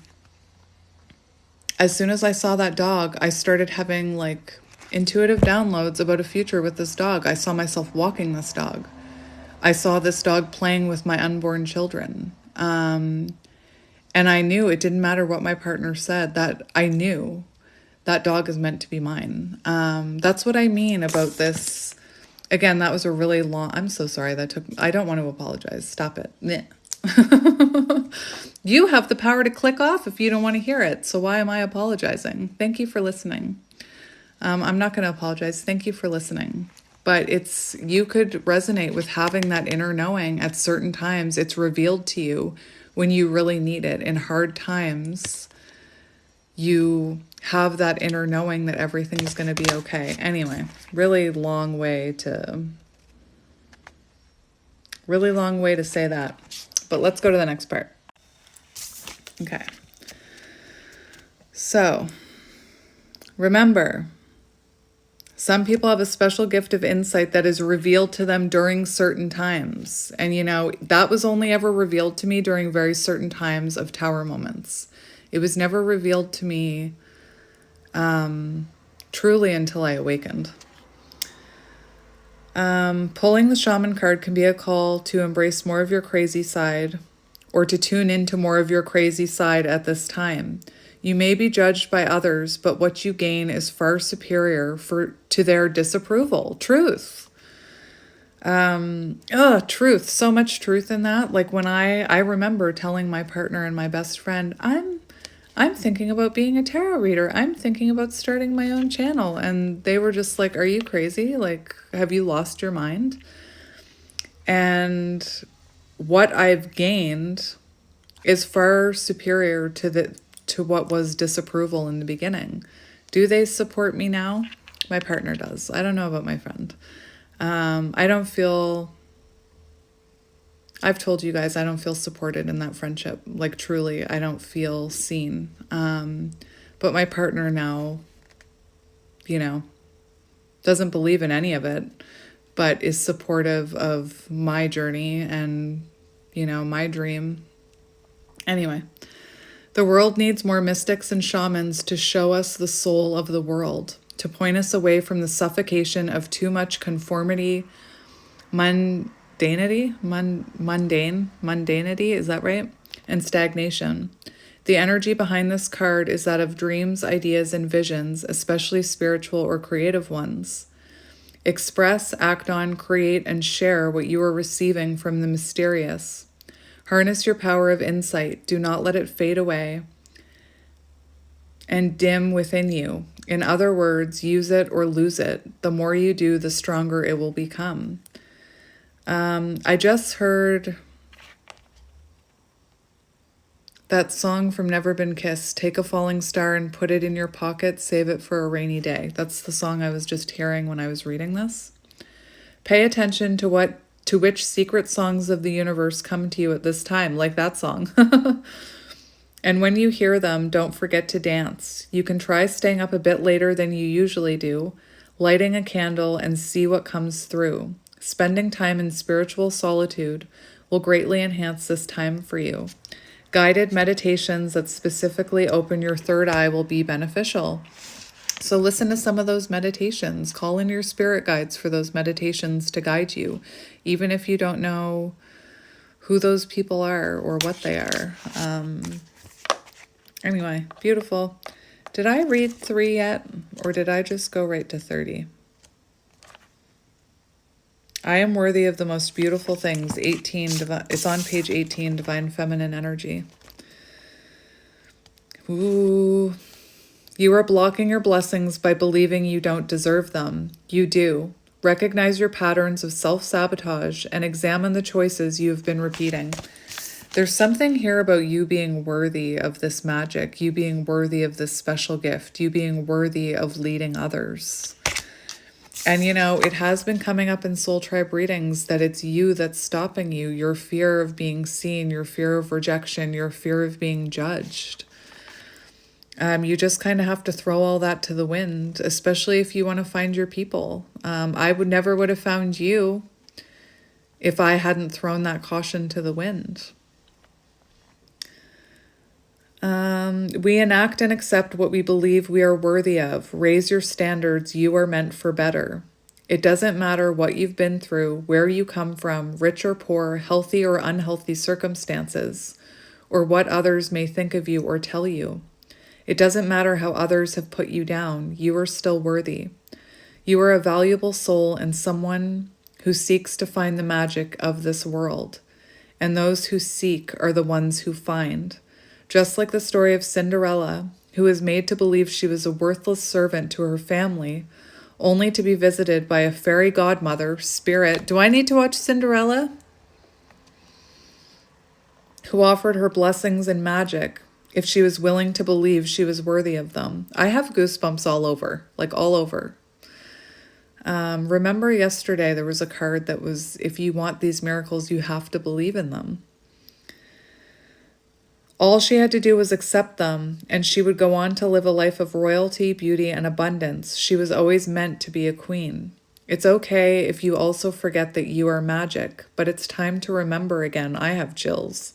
[SPEAKER 1] as soon as I saw that dog, I started having like intuitive downloads about a future with this dog. I saw myself walking this dog. I saw this dog playing with my unborn children. And I knew it didn't matter what my partner said, that I knew that dog is meant to be mine. That's what I mean about this. Again, that was a really long... I'm so sorry I don't want to apologize. Stop it. You have the power to click off if you don't want to hear it. So why am I apologizing? Thank you for listening. I'm not going to apologize. Thank you for listening. But you could resonate with having that inner knowing at certain times. It's revealed to you when you really need it. In hard times, you have that inner knowing that everything's going to be okay. Anyway, really long way to say that. But let's go to the next part. Okay. So, remember, some people have a special gift of insight that is revealed to them during certain times. And that was only ever revealed to me during very certain times of tower moments. It was never revealed to me truly until I awakened. Pulling the Shaman card can be a call to embrace more of your crazy side or to tune into more of your crazy side at this time. You may be judged by others, but what you gain is far superior to their disapproval. Truth. Truth. So much truth in that. Like when I remember telling my partner and my best friend, I'm I'm thinking about being a tarot reader. I'm thinking about starting my own channel. And they were just like, are you crazy? Like, have you lost your mind? And what I've gained is far superior to what was disapproval in the beginning. Do they support me now? My partner does. I don't know about my friend. I don't feel, I've told you guys, I don't feel supported in that friendship. Like, truly, I don't feel seen. But my partner now, doesn't believe in any of it, but is supportive of my journey and, my dream. Anyway, the world needs more mystics and shamans to show us the soul of the world, to point us away from the suffocation of too much conformity, mundanity, is that right? And stagnation. The energy behind this card is that of dreams, ideas, and visions, especially spiritual or creative ones. Express, act on, create, and share what you are receiving from the mysterious. Harness your power of insight. Do not let it fade away and dim within you. In other words, use it or lose it. The more you do, the stronger it will become. I just heard that song from Never Been Kissed, Take a Falling Star and Put It in Your Pocket, Save It for a Rainy Day. That's the song I was just hearing when I was reading this. Pay attention to which secret songs of the universe come to you at this time, like that song. And when you hear them, don't forget to dance. You can try staying up a bit later than you usually do, lighting a candle, and see what comes through. Spending time in spiritual solitude will greatly enhance this time for you. Guided meditations that specifically open your third eye will be beneficial. So listen to some of those meditations. Call in your spirit guides for those meditations to guide you, even if you don't know who those people are or what they are. Anyway, beautiful. Did I read 3 yet, or did I just go right to 30? I am worthy of the most beautiful things. 18. It's on page 18, Divine Feminine Energy. Ooh. You are blocking your blessings by believing you don't deserve them. You do. Recognize your patterns of self-sabotage and examine the choices you have been repeating. There's something here about you being worthy of this magic, you being worthy of this special gift, you being worthy of leading others. And it has been coming up in Soul Tribe readings that it's you that's stopping you, your fear of being seen, your fear of rejection, your fear of being judged. You just kind of have to throw all that to the wind, especially if you want to find your people. I never would have found you if I hadn't thrown that caution to the wind. We enact and accept what we believe we are worthy of. Raise your standards. You are meant for better. It doesn't matter what you've been through, where you come from, rich or poor, healthy or unhealthy circumstances, or what others may think of you or tell you. It doesn't matter how others have put you down. You are still worthy. You are a valuable soul and someone who seeks to find the magic of this world. And those who seek are the ones who find. Just like the story of Cinderella, who was made to believe she was a worthless servant to her family, only to be visited by a fairy godmother, spirit. Do I need to watch Cinderella? Who offered her blessings and magic if she was willing to believe she was worthy of them. I have goosebumps all over, like all over. Remember yesterday there was a card that was, if you want these miracles, you have to believe in them. All she had to do was accept them, and she would go on to live a life of royalty, beauty, and abundance. She was always meant to be a queen. It's okay if you also forget that you are magic, but it's time to remember again. I have chills.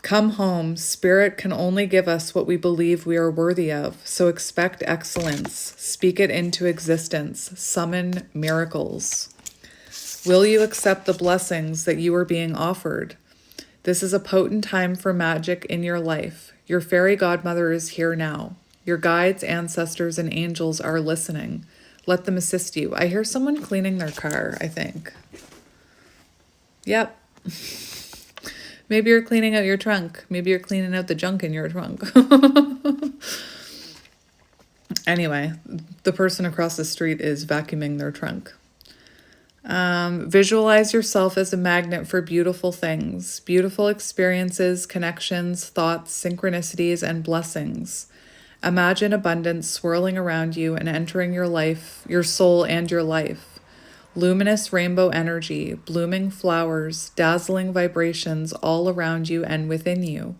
[SPEAKER 1] Come home. Spirit can only give us what we believe we are worthy of, so expect excellence. Speak it into existence. Summon miracles. Will you accept the blessings that you are being offered? This is a potent time for magic in your life. Your fairy godmother is here now. Your guides, ancestors, and angels are listening. Let them assist you. I hear someone cleaning their car, I think. Yep. Maybe you're cleaning out your trunk. Maybe you're cleaning out the junk in your trunk. Anyway, the person across the street is vacuuming their trunk. Visualize yourself as a magnet for beautiful things, beautiful experiences, connections, thoughts, synchronicities, and blessings. Imagine abundance swirling around you and entering your life, your soul, and your life. Luminous rainbow energy, blooming flowers, dazzling vibrations all around you and within you.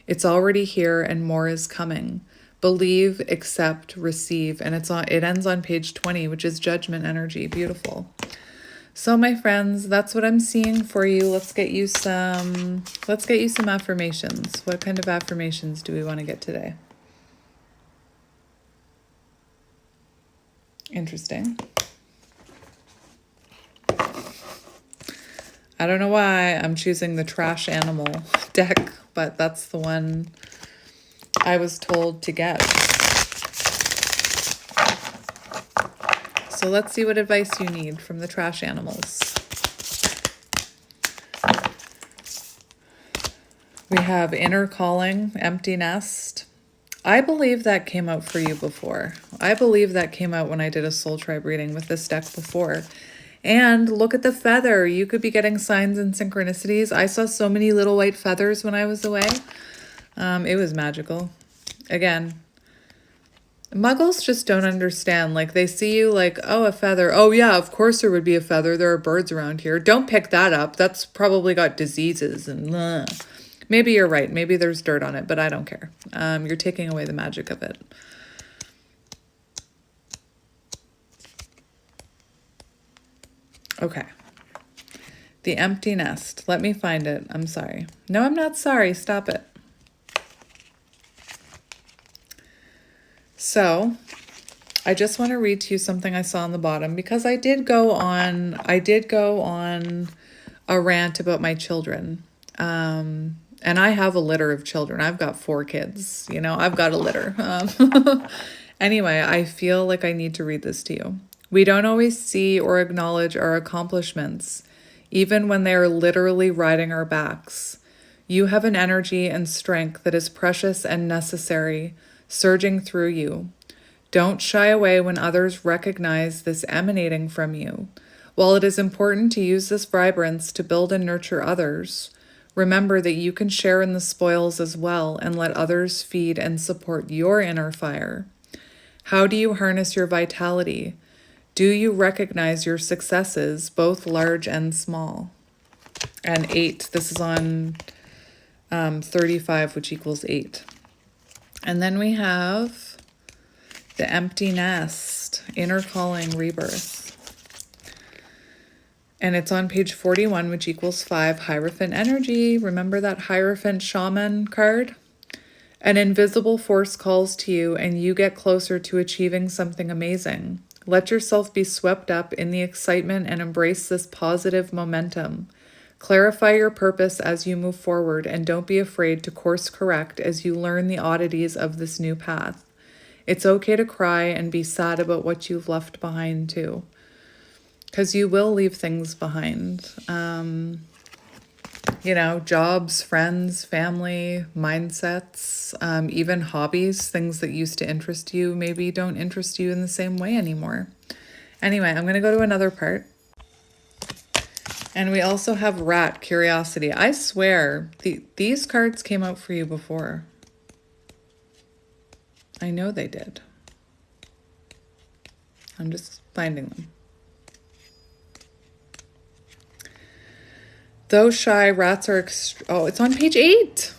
[SPEAKER 1] It's already here and more is coming. Believe, accept, receive. And it ends on page 20, which is judgment energy. Beautiful. So my friends, that's what I'm seeing for you. Let's get you some affirmations. What kind of affirmations do we want to get today? Interesting. I don't know why I'm choosing the trash animal deck, but that's the one I was told to get. So let's see what advice you need from the trash animals. We have inner calling, empty nest. I believe that came out for you before. I believe that came out when I did a soul tribe reading with this deck before. And look at the feather. You could be getting signs and synchronicities. I saw so many little white feathers when I was away. It was magical. Again, Muggles just don't understand. Like, they see you like, oh, a feather. Oh, yeah, of course there would be a feather. There are birds around here. Don't pick that up. That's probably got diseases and maybe you're right. Maybe there's dirt on it, but I don't care. You're taking away the magic of it. Okay. The empty nest. Let me find it. I'm sorry. No, I'm not sorry. Stop it. So, I just want to read to you something I saw on the bottom because I did go on a rant about my children. And I have a litter of children. I've got 4 kids. You know, I've got a litter. Anyway, I feel like I need to read this to you. We don't always see or acknowledge our accomplishments, even when they are literally riding our backs. You have an energy and strength that is precious and necessary, surging through you. Don't shy away when others recognize this emanating from you. While it is important to use this vibrance to build and nurture others, remember that you can share in the spoils as well and let others feed and support your inner fire. How do you harness your vitality? Do you recognize your successes, both large and small? And 8, this is on 35, which equals 8. And then we have the empty nest, inner calling, rebirth. And it's on page 41, which equals 5, Hierophant energy. Remember that Hierophant Shaman card? An invisible force calls to you and you get closer to achieving something amazing. Let yourself be swept up in the excitement and embrace this positive momentum. Clarify your purpose as you move forward and don't be afraid to course correct as you learn the oddities of this new path. It's okay to cry and be sad about what you've left behind too, because you will leave things behind. You know, jobs, friends, family, mindsets, even hobbies, things that used to interest you maybe don't interest you in the same way anymore. Anyway, I'm going to go to another part. And we also have rat, curiosity. I swear, these cards came out for you before. I know they did. I'm just finding them. Though shy, rats are oh, it's on page 8.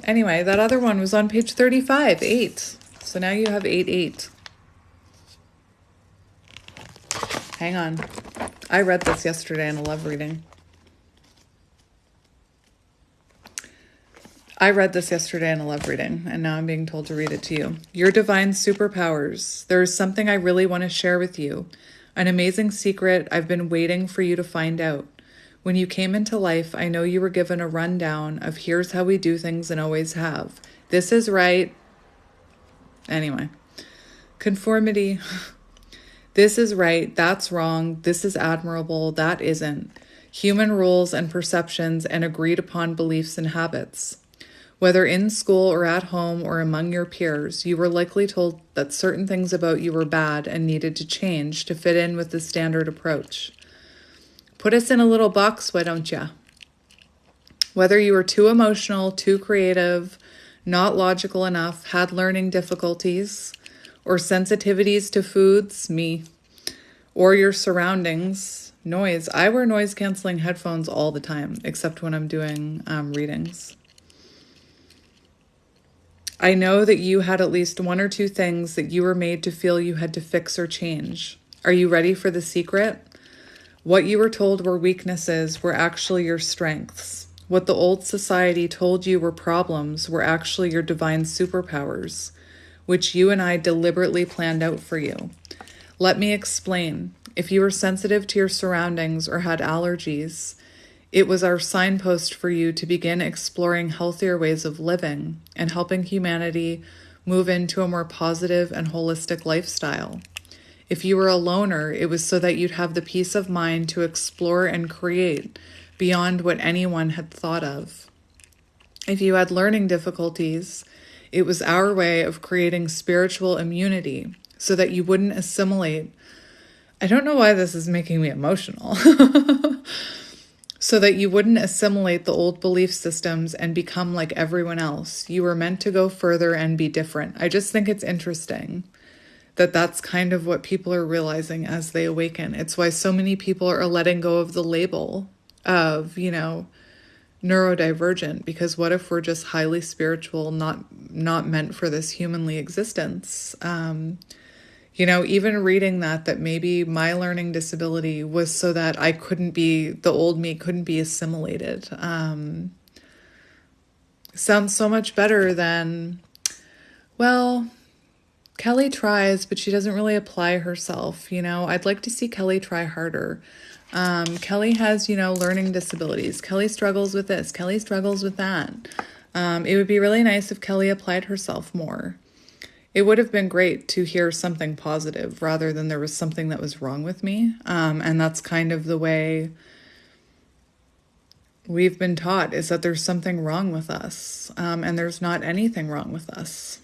[SPEAKER 1] Anyway, that other one was on page 35, 8. So now you have 8, 8. Hang on. I read this yesterday in a love reading. And now I'm being told to read it to you. Your divine superpowers. There is something I really want to share with you. An amazing secret I've been waiting for you to find out. When you came into life, I know you were given a rundown of here's how we do things and always have. This is right. Anyway, conformity. This is right. That's wrong. This is admirable. That isn't. human rules and perceptions, and agreed upon beliefs and habits. Whether in school or at home or among your peers, you were likely told that certain things about you were bad and needed to change to fit in with the standard approach. Put us in a little box, why don't ya? Whether you were too emotional, too creative, not logical enough, had learning difficulties, or sensitivities to foods, me, or your surroundings, noise. I wear noise-canceling headphones all the time, except when I'm doing readings. I know that you had at least one or two things that you were made to feel you had to fix or change. Are you ready for the secret? What you were told were weaknesses were actually your strengths. What the old society told you were problems were actually your divine superpowers, which you and I deliberately planned out for you. Let me explain. If you were sensitive to your surroundings or had allergies, it was our signpost for you to begin exploring healthier ways of living and helping humanity move into a more positive and holistic lifestyle. If you were a loner, it was so that you'd have the peace of mind to explore and create beyond what anyone had thought of. If you had learning difficulties, it was our way of creating spiritual immunity so that you wouldn't assimilate. I don't know why this is making me emotional. So that you wouldn't assimilate the old belief systems and become like everyone else. You were meant to go further and be different. I just think it's interesting that that's kind of what people are realizing as they awaken. It's why so many people are letting go of the label of, neurodivergent, because what if we're just highly spiritual, not meant for this humanly existence? Even reading that maybe my learning disability was so that the old me couldn't be assimilated. Sounds so much better than, well, Kelly tries, but she doesn't really apply herself. I'd like to see Kelly try harder. Kelly has, learning disabilities. Kelly struggles with this. Kelly struggles with that. It would be really nice if Kelly applied herself more. It would have been great to hear something positive rather than there was something that was wrong with me. And that's kind of the way we've been taught, is that there's something wrong with us. And there's not anything wrong with us.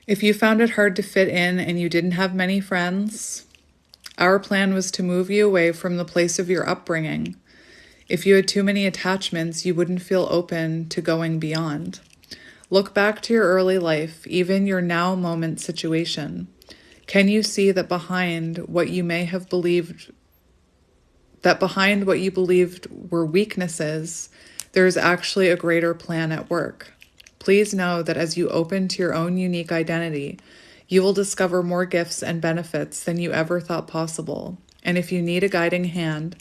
[SPEAKER 1] If you found it hard to fit in and you didn't have many friends, our plan was to move you away from the place of your upbringing. If you had too many attachments, you wouldn't feel open to going beyond. Look back to your early life, even your now moment situation. Can you see that behind what you believed were weaknesses, there is actually a greater plan at work? Please know that as you open to your own unique identity, you will discover more gifts and benefits than you ever thought possible. And if you need a guiding hand,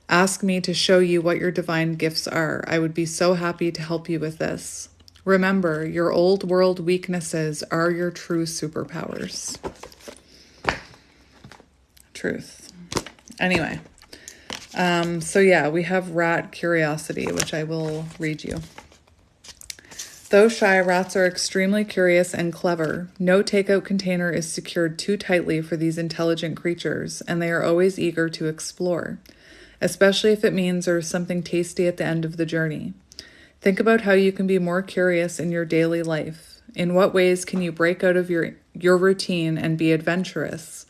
[SPEAKER 1] ask me to show you what your divine gifts are. I would be so happy to help you with this. Remember, your old world weaknesses are your true superpowers. Truth. Anyway, we have rat curiosity, which I will read you. Though shy, rats are extremely curious and clever. No takeout container is secured too tightly for these intelligent creatures, and they are always eager to explore, especially if it means there is something tasty at the end of the journey. Think about how you can be more curious in your daily life. In what ways can you break out of your routine and be adventurous?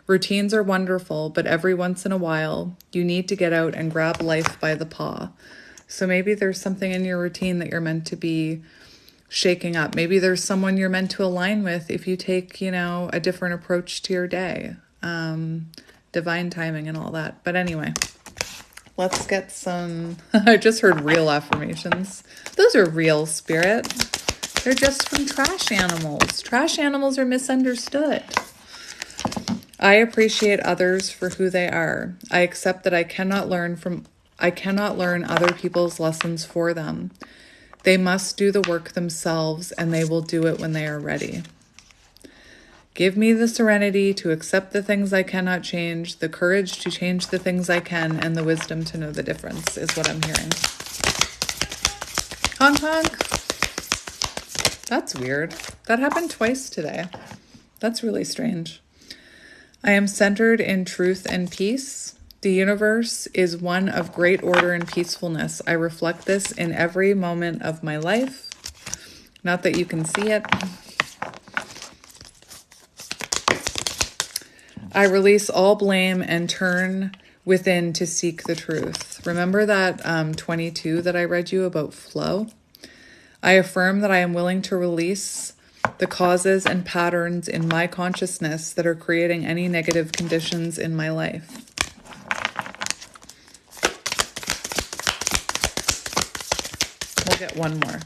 [SPEAKER 1] Routines are wonderful, but every once in a while, you need to get out and grab life by the paw. So maybe there's something in your routine that you're meant to be shaking up. Maybe there's someone you're meant to align with if you take, a different approach to your day. Divine timing and all that. But anyway, let's get some, I just heard real affirmations. Those are real, Spirit. They're just from trash animals. Trash animals are misunderstood. I appreciate others for who they are. I accept that I cannot learn other people's lessons for them. They must do the work themselves, and they will do it when they are ready. Give me the serenity to accept the things I cannot change, the courage to change the things I can, and the wisdom to know the difference, is what I'm hearing. Honk, honk. That's weird. That happened twice today. That's really strange. I am centered in truth and peace. The universe is one of great order and peacefulness. I reflect this in every moment of my life. Not that you can see it. I release all blame and turn within to seek the truth. Remember that 22 that I read you about flow? I affirm that I am willing to release the causes and patterns in my consciousness that are creating any negative conditions in my life. We'll get one more.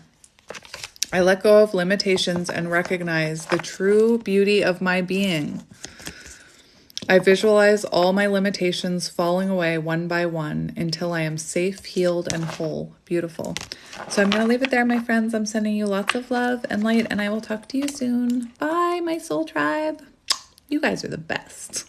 [SPEAKER 1] I let go of limitations and recognize the true beauty of my being. I visualize all my limitations falling away one by one until I am safe, healed, and whole. Beautiful. So I'm going to leave it there, my friends. I'm sending you lots of love and light, and I will talk to you soon. Bye, my soul tribe. You guys are the best.